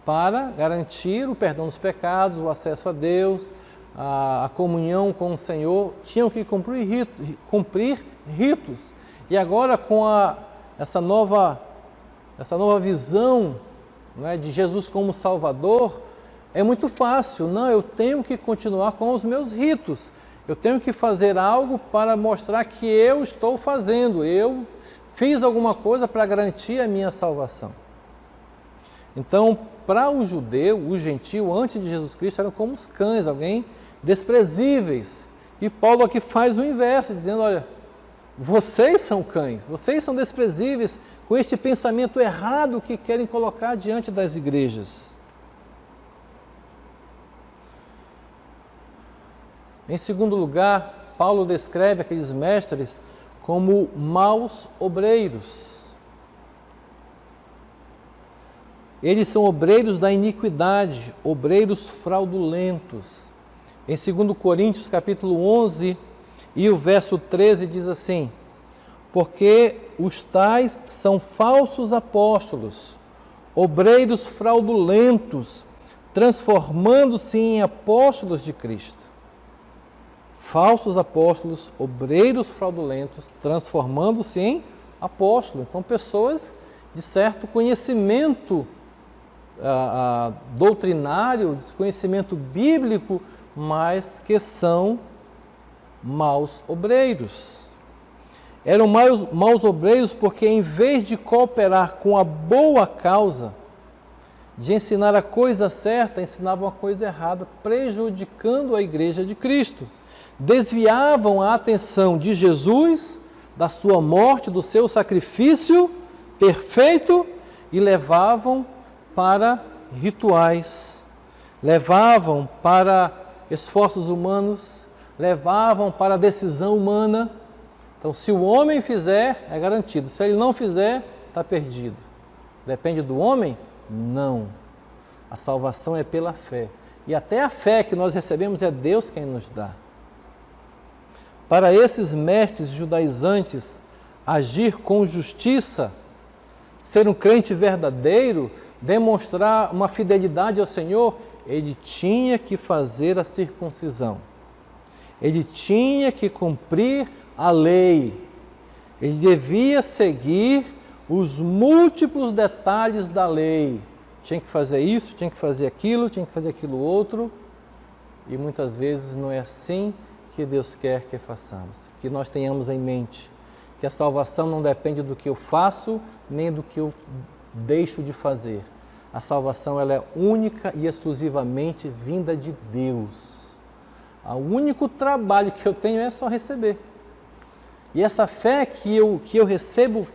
para garantir o perdão dos pecados, o acesso a Deus, a comunhão com o Senhor. Tinham que cumprir ritos. E agora com essa nova visão, né, de Jesus como Salvador, é muito fácil. Não, eu tenho que continuar com os meus ritos. Eu tenho que fazer algo para mostrar que eu estou fazendo. Eu fiz alguma coisa para garantir a minha salvação. Então, para o judeu, o gentio, antes de Jesus Cristo, eram como os cães, alguém desprezíveis. E Paulo aqui faz o inverso, dizendo, olha, vocês são cães, vocês são desprezíveis com este pensamento errado que querem colocar diante das igrejas. Em segundo lugar, Paulo descreve aqueles mestres como maus obreiros. Eles são obreiros da iniquidade, obreiros fraudulentos. Em 2 Coríntios capítulo 11 e o verso 13 diz assim, porque os tais são falsos apóstolos, obreiros fraudulentos, transformando-se em apóstolos de Cristo. Falsos apóstolos, obreiros fraudulentos, transformando-se em apóstolos. Então, pessoas de certo conhecimento doutrinário, conhecimento bíblico, mas que são maus obreiros. Eram maus obreiros porque, em vez de cooperar com a boa causa, de ensinar a coisa certa, ensinavam a coisa errada, prejudicando a igreja de Cristo. Desviavam a atenção de Jesus, da sua morte, do seu sacrifício perfeito e levavam para rituais, levavam para esforços humanos, levavam para a decisão humana. Então, se o homem fizer, é garantido. Se ele não fizer, está perdido. Depende do homem? Não. A salvação é pela fé. E até a fé que nós recebemos é Deus quem nos dá. Para esses mestres judaizantes, agir com justiça, ser um crente verdadeiro, demonstrar uma fidelidade ao Senhor, ele tinha que fazer a circuncisão. Ele tinha que cumprir a lei. Ele devia seguir os múltiplos detalhes da lei. Tinha que fazer isso, tinha que fazer aquilo outro. E muitas vezes não é assim que Deus quer que façamos, que nós tenhamos em mente que a salvação não depende do que eu faço, nem do que eu deixo de fazer. A salvação ela é única e exclusivamente vinda de Deus. O único trabalho que eu tenho é só receber. E essa fé que eu recebo,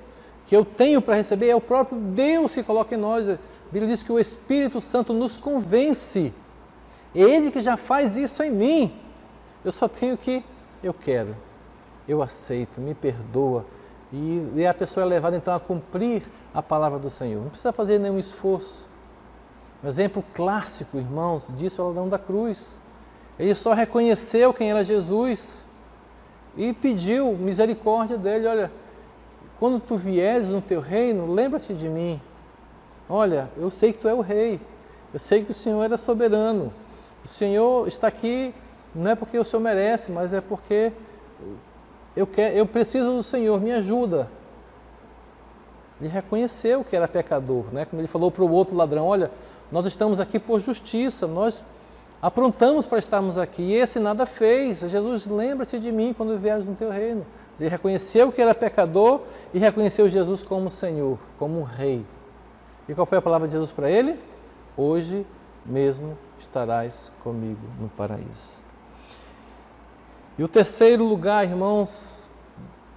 que eu tenho para receber, é o próprio Deus que coloca em nós. A Bíblia diz que o Espírito Santo nos convence. É Ele que já faz isso em mim. Eu só tenho que, eu quero, eu aceito, me perdoa. E a pessoa é levada então a cumprir a palavra do Senhor. Não precisa fazer nenhum esforço. Um exemplo clássico, irmãos, disso é o ladrão da cruz. Ele só reconheceu quem era Jesus e pediu misericórdia dele. Olha, quando tu vieres no teu reino, lembra-te de mim. Olha, eu sei que tu é o rei. Eu sei que o Senhor era soberano. O Senhor está aqui, não é porque o Senhor merece, mas é porque eu preciso do Senhor, me ajuda. Ele reconheceu que era pecador, né? Quando ele falou para o outro ladrão, olha, nós estamos aqui por justiça, nós aprontamos para estarmos aqui, e esse nada fez. Jesus, lembra-te de mim quando vieres no teu reino. Ele reconheceu que era pecador e reconheceu Jesus como Senhor, como um rei. E qual foi a palavra de Jesus para ele? Hoje mesmo estarás comigo no paraíso. E o terceiro lugar, irmãos,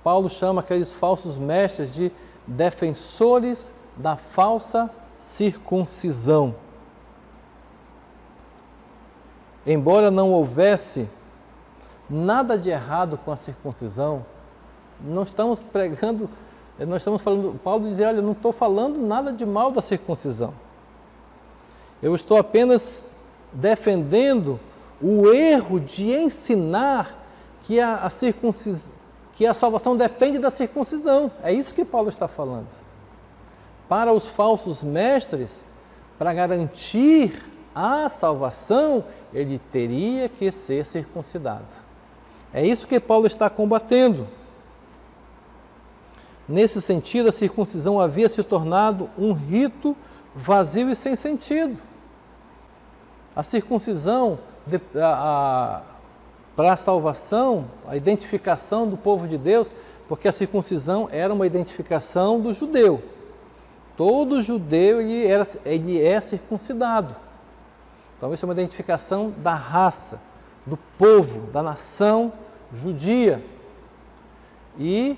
Paulo chama aqueles falsos mestres de defensores da falsa circuncisão. Embora não houvesse nada de errado com a circuncisão, não estamos pregando, nós estamos falando, Paulo dizia, olha, eu não estou falando nada de mal da circuncisão. Eu estou apenas defendendo o erro de ensinar que a salvação depende da circuncisão. É isso que Paulo está falando. Para os falsos mestres, para garantir a salvação, ele teria que ser circuncidado. É isso que Paulo está combatendo. Nesse sentido, a circuncisão havia se tornado um rito vazio e sem sentido. A circuncisão, para a salvação, a identificação do povo de Deus, porque a circuncisão era uma identificação do judeu. Todo judeu ele é circuncidado. Então isso é uma identificação da raça, do povo, da nação judia. E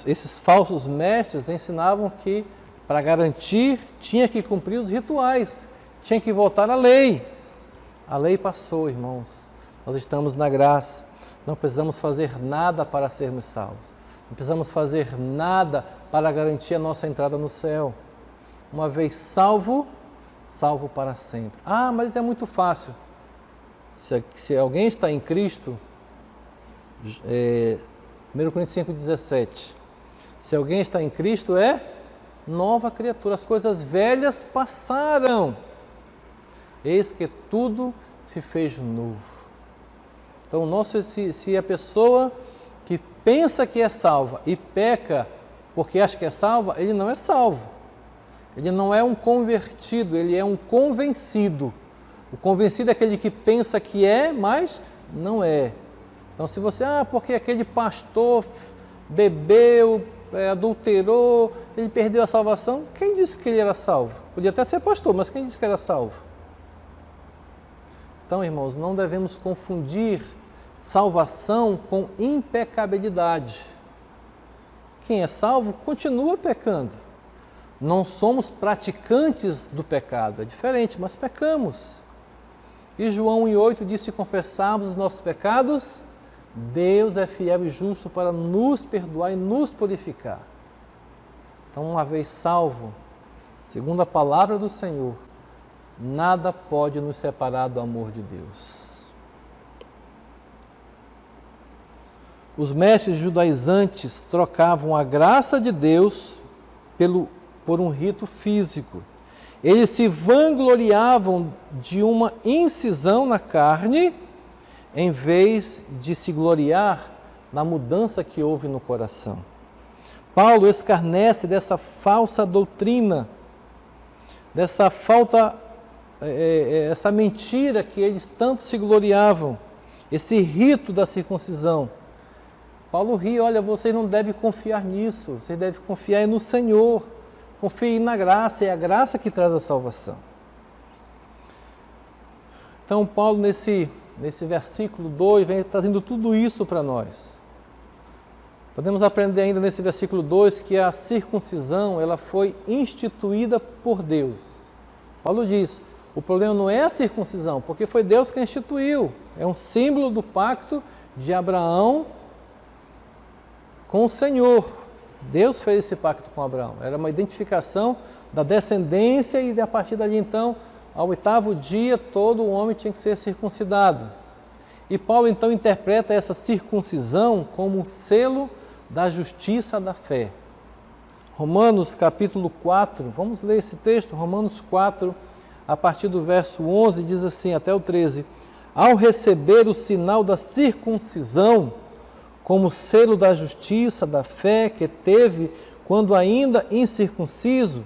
esses falsos mestres ensinavam que para garantir tinha que cumprir os rituais, tinha que voltar à lei. A lei passou, irmãos. Nós estamos na graça. Não precisamos fazer nada para sermos salvos. Não precisamos fazer nada para garantir a nossa entrada no céu. Uma vez salvo, salvo para sempre. Ah, mas é muito fácil. Se alguém está em Cristo, 1 Coríntios 5,17. Se alguém está em Cristo, é nova criatura. As coisas velhas passaram. Eis que tudo se fez novo. Então, se a pessoa que pensa que é salva e peca porque acha que é salva, ele não é salvo. Ele não é um convertido, ele é um convencido. O convencido é aquele que pensa que é, mas não é. Então, se você, porque aquele pastor bebeu, adulterou, ele perdeu a salvação, quem disse que ele era salvo? Podia até ser pastor, mas quem disse que era salvo? Então, irmãos, não devemos confundir salvação com impecabilidade. Quem é salvo continua pecando. Não somos praticantes do pecado, é diferente, mas pecamos. E João 1,8 diz: se confessarmos os nossos pecados, Deus é fiel e justo para nos perdoar e nos purificar. Então, uma vez salvo, segundo a palavra do Senhor, nada pode nos separar do amor de Deus. Os mestres judaizantes trocavam a graça de Deus por um rito físico. Eles se vangloriavam de uma incisão na carne, em vez de se gloriar na mudança que houve no coração. Paulo escarnece dessa falsa doutrina, essa mentira que eles tanto se gloriavam. esse rito da circuncisão. Paulo ri, olha, vocês não devem confiar nisso, vocês devem confiar no Senhor, confiem na graça, é a graça que traz a salvação. Então Paulo nesse versículo 2 vem trazendo tudo isso para nós. Podemos aprender ainda nesse versículo 2 que a circuncisão ela foi instituída por Deus. Paulo diz, o problema não é a circuncisão, porque foi Deus que a instituiu. É um símbolo do pacto de Abraão com o Senhor. Deus fez esse pacto com Abraão. Era uma identificação da descendência e a partir dali então, ao 8º dia, todo homem tinha que ser circuncidado. E Paulo então interpreta essa circuncisão como um selo da justiça da fé. Romanos capítulo 4, vamos ler esse texto, Romanos 4, a partir do verso 11, diz assim, até o 13. Ao receber o sinal da circuncisão, como selo da justiça, da fé que teve quando ainda incircunciso,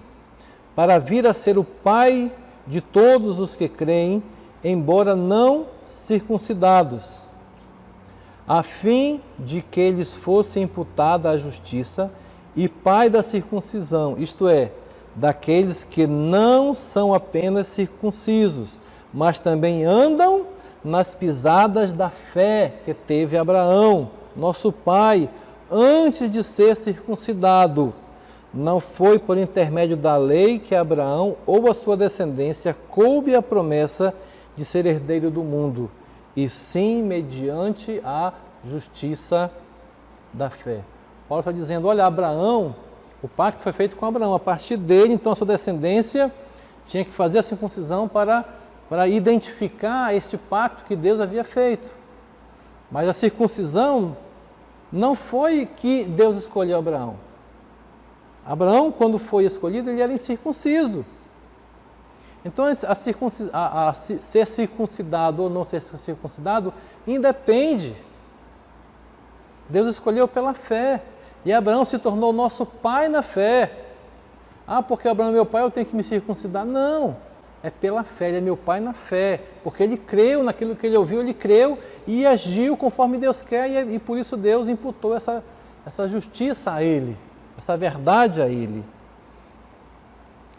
para vir a ser o pai de todos os que creem, embora não circuncidados, a fim de que lhes fosse imputada a justiça e pai da circuncisão, isto é, daqueles que não são apenas circuncisos, mas também andam nas pisadas da fé que teve Abraão, nosso pai, antes de ser circuncidado. Não foi por intermédio da lei que Abraão ou a sua descendência coube a promessa de ser herdeiro do mundo, e sim mediante a justiça da fé. Paulo está dizendo, olha, Abraão, o pacto foi feito com Abraão, a partir dele, então, a sua descendência tinha que fazer a circuncisão para identificar este pacto que Deus havia feito. Mas a circuncisão não foi que Deus escolheu Abraão. Abraão, quando foi escolhido, ele era incircunciso. Então, ser circuncidado ou não ser circuncidado independe. Deus escolheu pela fé. E Abraão se tornou nosso pai na fé. Ah, porque Abraão é meu pai, eu tenho que me circuncidar. Não, é pela fé, ele é meu pai na fé. Porque ele creu naquilo que ele ouviu, ele creu e agiu conforme Deus quer. E por isso Deus imputou essa justiça a ele, essa verdade a ele.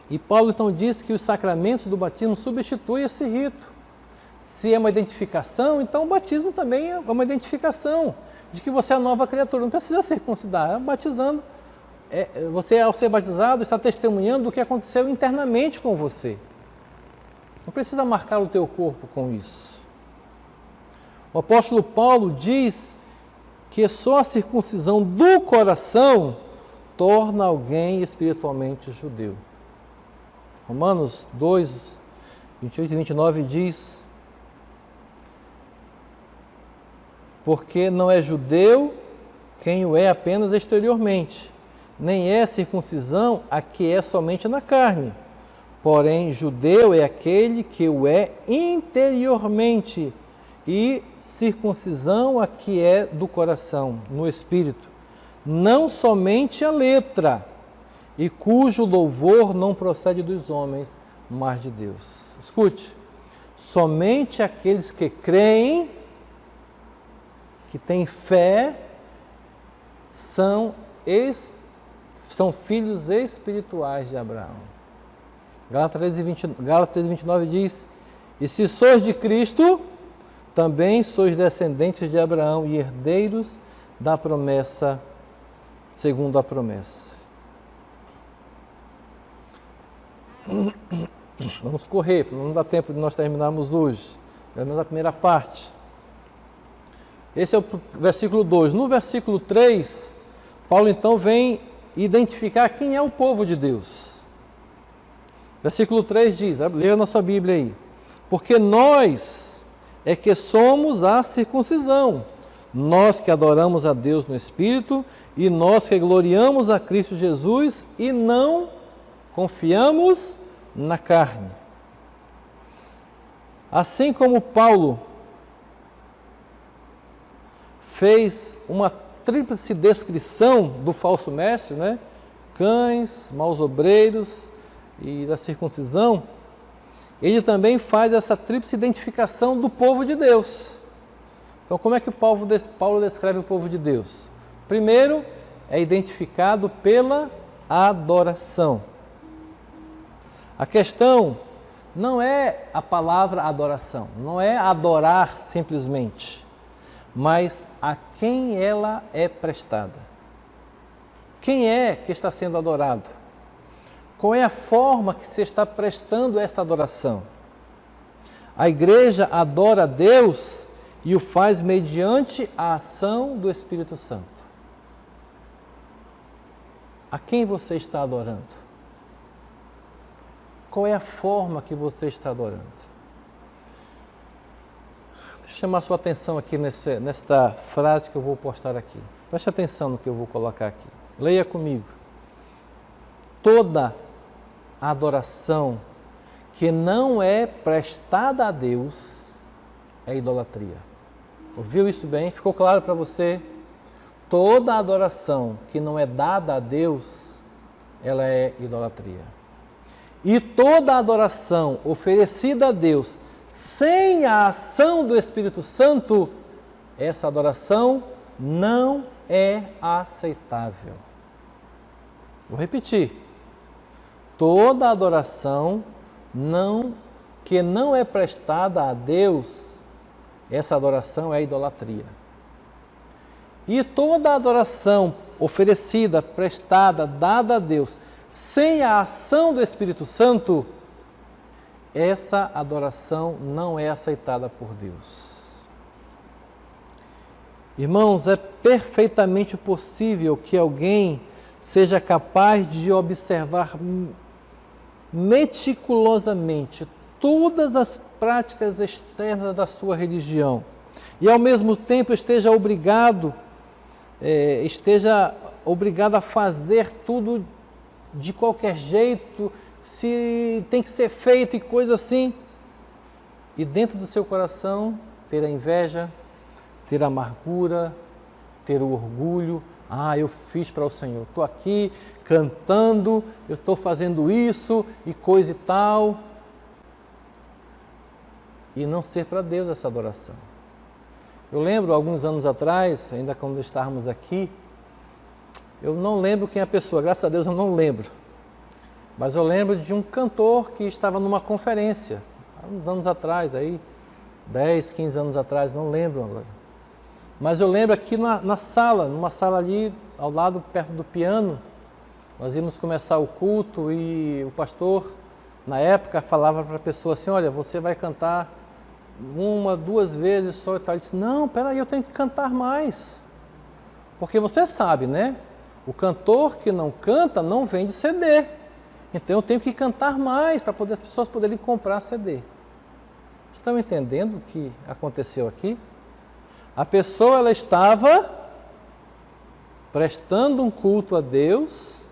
E Paulo então diz que os sacramentos do batismo substituem esse rito. Se é uma identificação, então o batismo também é uma identificação de que você é a nova criatura, não precisa circuncidar, batizando. Você, ao ser batizado, está testemunhando do que aconteceu internamente com você. Não precisa marcar o teu corpo com isso. O apóstolo Paulo diz que só a circuncisão do coração torna alguém espiritualmente judeu. Romanos 2, 28 e 29 diz: porque não é judeu quem o é apenas exteriormente, nem é circuncisão a que é somente na carne. Porém, judeu é aquele que o é interiormente, e circuncisão a que é do coração, no espírito, não somente a letra, e cujo louvor não procede dos homens, mas de Deus. Escute, somente aqueles que creem, que têm fé, são filhos espirituais de Abraão. Gálatas 3:29 diz: e se sois de Cristo, também sois descendentes de Abraão e herdeiros da promessa, segundo a promessa. Vamos correr, não dá tempo de nós terminarmos hoje, pelo menos a primeira parte. Esse é o versículo 2. No versículo 3, Paulo então vem identificar quem é o povo de Deus. Versículo 3 diz, leia na sua Bíblia aí: porque nós é que somos a circuncisão, nós que adoramos a Deus no Espírito, e nós que gloriamos a Cristo Jesus e não confiamos na carne. Assim como Paulo fez uma tríplice descrição do falso mestre, né? Cães, maus obreiros e da circuncisão, ele também faz essa tríplice identificação do povo de Deus. Então, como é que Paulo descreve o povo de Deus? Primeiro, é identificado pela adoração. A questão não é a palavra adoração, não é adorar simplesmente, mas a quem ela é prestada. Quem é que está sendo adorado? Qual é a forma que se está prestando esta adoração? A igreja adora a Deus e o faz mediante a ação do Espírito Santo. A quem você está adorando? Qual é a forma que você está adorando? Deixa eu chamar a sua atenção aqui nesta frase que eu vou postar aqui. Preste atenção no que eu vou colocar aqui. Leia comigo. Toda adoração que não é prestada a Deus é idolatria. Ouviu isso bem? Ficou claro para você? Toda adoração que não é dada a Deus, ela é idolatria. E toda adoração oferecida a Deus sem a ação do Espírito Santo, essa adoração não é aceitável. Vou repetir. Toda adoração que não é prestada a Deus, essa adoração é idolatria. E toda adoração oferecida, prestada, dada a Deus, sem a ação do Espírito Santo, essa adoração não é aceitada por Deus. Irmãos, é perfeitamente possível que alguém seja capaz de observar meticulosamente todas as práticas externas da sua religião e ao mesmo tempo esteja obrigado a fazer tudo de qualquer jeito, se tem que ser feito e coisa assim, e dentro do seu coração ter a inveja, ter a amargura, ter o orgulho. Eu fiz para o Senhor, estou aqui cantando, eu estou fazendo isso e coisa e tal. E não ser para Deus essa adoração. Eu lembro, alguns anos atrás, ainda quando estávamos aqui, eu não lembro quem é a pessoa, graças a Deus eu não lembro. Mas eu lembro de um cantor que estava numa conferência, há uns anos atrás, 10, 15 anos atrás, não lembro agora. Mas eu lembro aqui numa sala ali, ao lado, perto do piano, nós íamos começar o culto e o pastor, na época, falava para a pessoa assim, olha, você vai cantar 1, 2 vezes só e tal. Ele disse, não, peraí, eu tenho que cantar mais. Porque você sabe, né? O cantor que não canta não vende CD. Então eu tenho que cantar mais para as pessoas poderem comprar CD. Estão entendendo o que aconteceu aqui? A pessoa ela estava prestando um culto a Deus,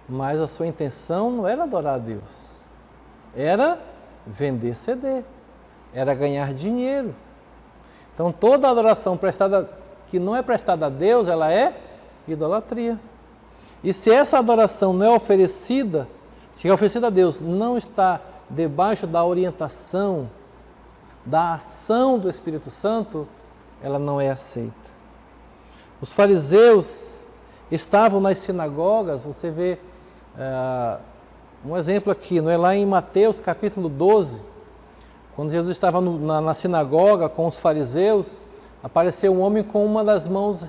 mas a sua intenção não era adorar a Deus, era vender CD, era ganhar dinheiro. Então toda adoração que não é prestada a Deus, ela é idolatria. E se essa adoração não é oferecida, se é oferecida a Deus, não está debaixo da orientação, da ação do Espírito Santo, ela não é aceita. Os fariseus estavam nas sinagogas, você vê um exemplo aqui, não é? Lá em Mateus capítulo 12, quando Jesus estava na sinagoga com os fariseus, apareceu um homem com uma das mãos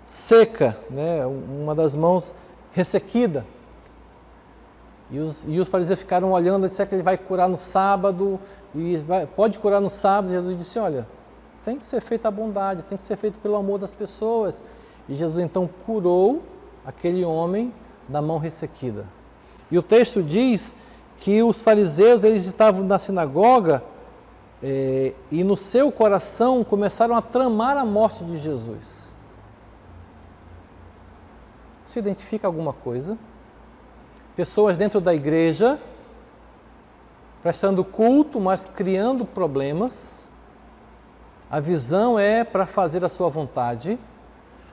seca, né? Uma das mãos ressequida. E os fariseus ficaram olhando, disseram que ele vai curar no sábado, pode curar no sábado. Jesus disse, olha, tem que ser feita a bondade, tem que ser feito pelo amor das pessoas. E Jesus então curou aquele homem da mão ressequida. E o texto diz que os fariseus, eles estavam na sinagoga e no seu coração começaram a tramar a morte de Jesus. Isso identifica alguma coisa? Pessoas dentro da igreja, prestando culto, mas criando problemas. A visão é para fazer a sua vontade.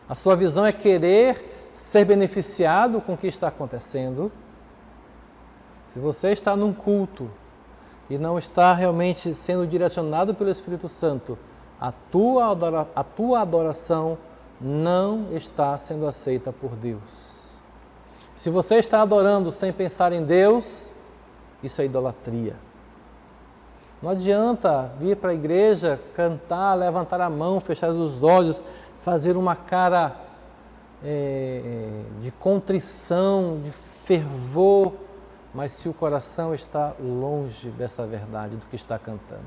A sua visão é querer ser beneficiado com o que está acontecendo. Se você está num culto e não está realmente sendo direcionado pelo Espírito Santo, a tua adoração não está sendo aceita por Deus. Se você está adorando sem pensar em Deus, isso é idolatria. Não adianta vir para a igreja, cantar, levantar a mão, fechar os olhos, fazer uma cara de contrição, de fervor, mas se o coração está longe dessa verdade, do que está cantando.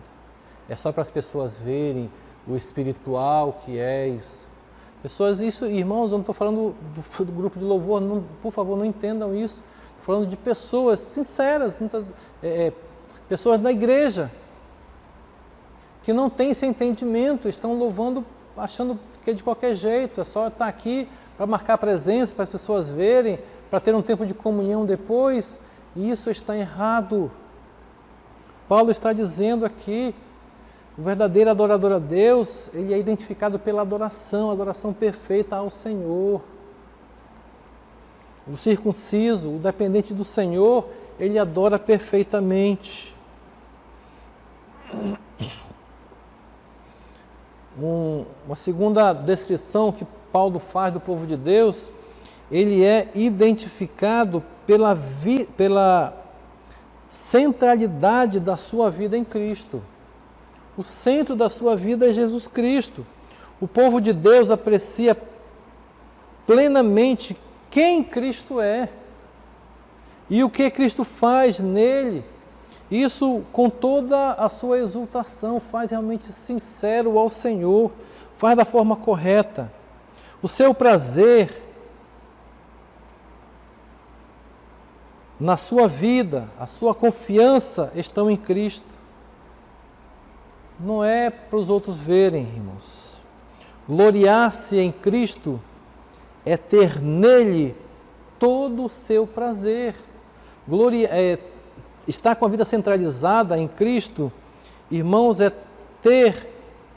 É só para as pessoas verem o espiritual que és. Pessoas, isso, irmãos, eu não estou falando do grupo de louvor, não, por favor, não entendam isso. Estou falando de pessoas sinceras, pessoas da igreja, que não têm esse entendimento, estão louvando, achando que é de qualquer jeito, é só estar aqui para marcar presença, para as pessoas verem, para ter um tempo de comunhão depois, e isso está errado. Paulo está dizendo aqui, o verdadeiro adorador a Deus, ele é identificado pela adoração, a adoração perfeita ao Senhor. O circunciso, o dependente do Senhor, ele adora perfeitamente. Uma segunda descrição que Paulo faz do povo de Deus, ele é identificado pela centralidade da sua vida em Cristo. O centro da sua vida é Jesus Cristo. O povo de Deus aprecia plenamente quem Cristo é e o que Cristo faz nele. Isso, com toda a sua exultação, faz realmente sincero ao Senhor, faz da forma correta. O seu prazer na sua vida, a sua confiança estão em Cristo. Não é para os outros verem, irmãos. Gloriar-se em Cristo é ter nele todo o seu prazer. Estar com a vida centralizada em Cristo, irmãos, é ter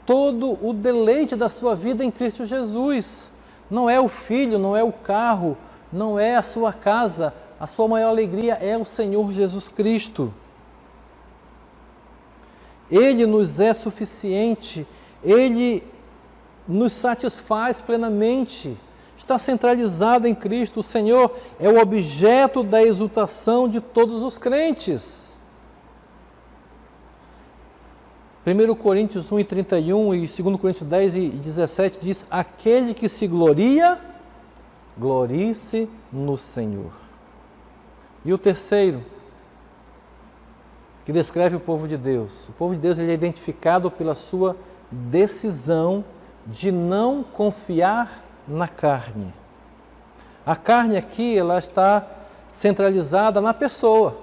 todo o deleite da sua vida em Cristo Jesus. Não é o filho, não é o carro, não é a sua casa. A sua maior alegria é o Senhor Jesus Cristo. Ele nos é suficiente, Ele nos satisfaz plenamente. Está centralizado em Cristo. O Senhor é o objeto da exultação de todos os crentes. 1 Coríntios 1:31 e 2 Coríntios 10:17 diz: aquele que se gloria, glorie-se no Senhor. E o terceiro, que descreve o povo de Deus. O povo de Deus ele é identificado pela sua decisão de não confiar na carne. A carne aqui, ela está centralizada na pessoa.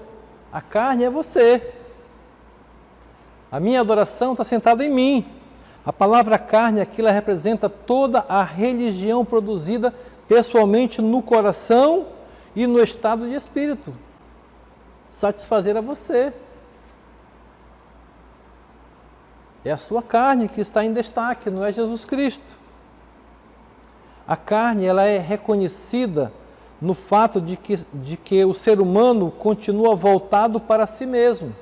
A carne é você. A minha adoração está sentada em mim. A palavra carne aqui, ela representa toda a religião produzida pessoalmente no coração e no estado de espírito. Satisfazer a você. É a sua carne que está em destaque, não é Jesus Cristo. A carne ela é reconhecida no fato de que o ser humano continua voltado para si mesmo.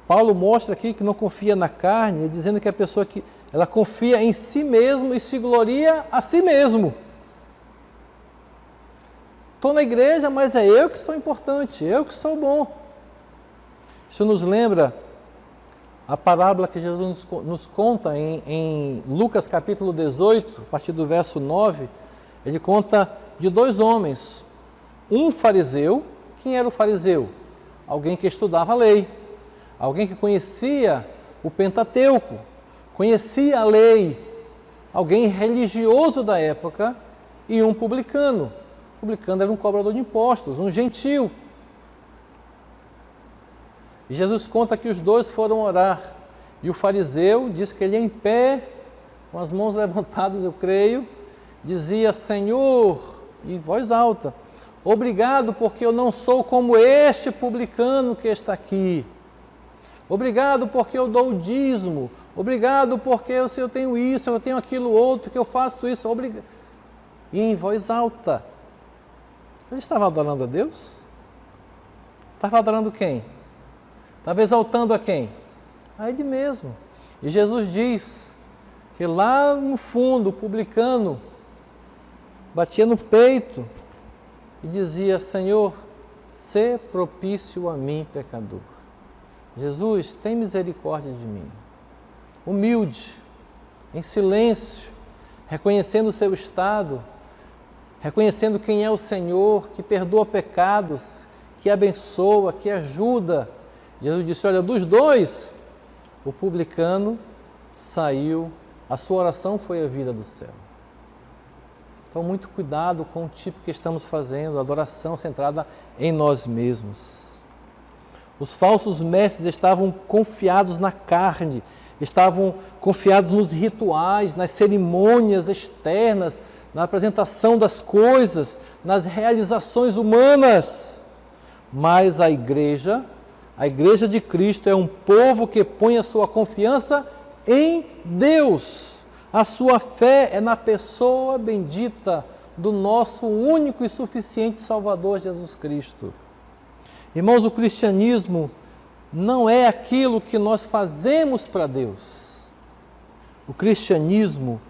Paulo mostra aqui que não confia na carne, dizendo que a pessoa que ela confia em si mesmo e se gloria a si mesmo. Estou na igreja, mas é eu que sou importante, eu que sou bom. Isso nos lembra a parábola que Jesus nos conta em Lucas capítulo 18, a partir do verso 9, ele conta de dois homens, um fariseu. Quem era o fariseu? Alguém que estudava a lei, alguém que conhecia o Pentateuco, conhecia a lei, alguém religioso da época, e um publicano. O publicano era um cobrador de impostos, um gentil. E Jesus conta que os dois foram orar. E o fariseu diz que ele em pé, com as mãos levantadas, eu creio, dizia: Senhor, em voz alta, obrigado porque eu não sou como este publicano que está aqui. Obrigado porque eu dou o dízimo. Obrigado porque eu tenho isso, eu tenho aquilo outro, que eu faço isso. Obrigado. E em voz alta. Ele estava adorando a Deus? Estava adorando quem? Estava exaltando a quem? A ele mesmo. E Jesus diz que lá no fundo o publicano batia no peito e dizia: Senhor, sê propício a mim, pecador. Jesus, tem misericórdia de mim. Humilde, em silêncio, reconhecendo o seu estado, reconhecendo quem é o Senhor, que perdoa pecados, que abençoa, que ajuda. Jesus disse: olha, dos dois, o publicano saiu, a sua oração foi a vida do céu. Então, muito cuidado com o tipo que estamos fazendo, adoração centrada em nós mesmos. Os falsos mestres estavam confiados na carne, estavam confiados nos rituais, nas cerimônias externas, na apresentação das coisas, nas realizações humanas. Mas a igreja de Cristo é um povo que põe a sua confiança em Deus. A sua fé é na pessoa bendita do nosso único e suficiente Salvador Jesus Cristo. Irmãos, o cristianismo não é aquilo que nós fazemos para Deus. O cristianismo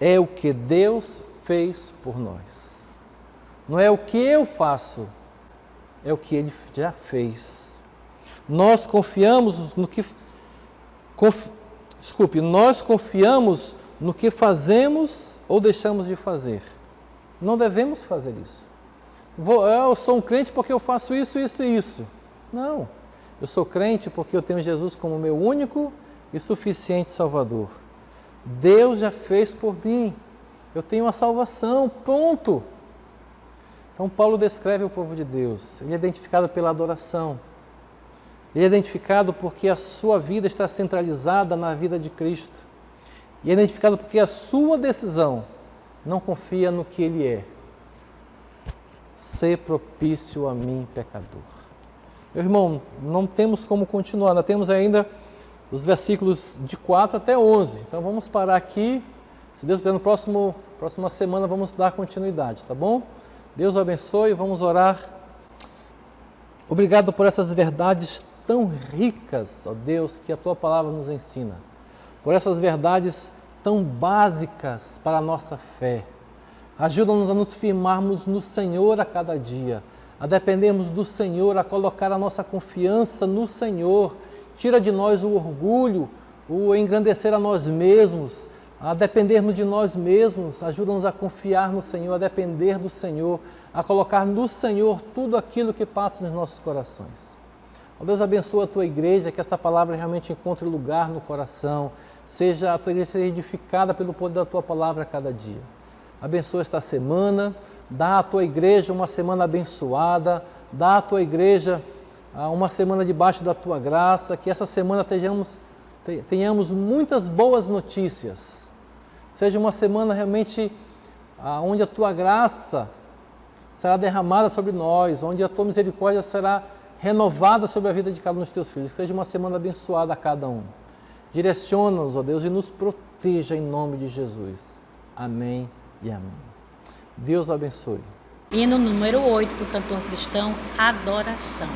é o que Deus fez por nós. Não é o que eu faço, é o que Ele já fez. Nós confiamos no que... nós confiamos no que fazemos ou deixamos de fazer. Não devemos fazer isso. Eu sou um crente porque eu faço isso, isso e isso. Não. Eu sou crente porque eu tenho Jesus como meu único e suficiente Salvador. Deus já fez por mim. Eu tenho a salvação, ponto. Então Paulo descreve o povo de Deus. Ele é identificado pela adoração. Ele é identificado porque a sua vida está centralizada na vida de Cristo. E é identificado porque a sua decisão não confia no que Ele é. Ser propício a mim, pecador. Meu irmão, não temos como continuar. Nós temos ainda os versículos de 4 até 11. Então vamos parar aqui. Se Deus quiser, próxima semana vamos dar continuidade, tá bom? Deus o abençoe, vamos orar. Obrigado por essas verdades tão ricas, ó Deus, que a Tua Palavra nos ensina. Por essas verdades tão básicas para a nossa fé. Ajuda-nos a nos firmarmos no Senhor a cada dia, a dependermos do Senhor, a colocar a nossa confiança no Senhor. Tira de nós o orgulho, o engrandecer a nós mesmos, a dependermos de nós mesmos. Ajuda-nos a confiar no Senhor, a depender do Senhor, a colocar no Senhor tudo aquilo que passa nos nossos corações. Ó Deus, abençoa a Tua igreja, que essa palavra realmente encontre lugar no coração, seja a Tua igreja seja edificada pelo poder da Tua palavra a cada dia. Abençoa esta semana, dá à Tua igreja uma semana abençoada, dá à Tua igreja uma semana debaixo da Tua graça, que essa semana tenhamos muitas boas notícias. Seja uma semana realmente onde a Tua graça será derramada sobre nós, onde a Tua misericórdia será renovada sobre a vida de cada um dos Teus filhos. Que seja uma semana abençoada a cada um. Direciona-nos, ó Deus, e nos proteja em nome de Jesus. Amém e amém. Deus o abençoe. Hino número 8 do cantor cristão, Adoração.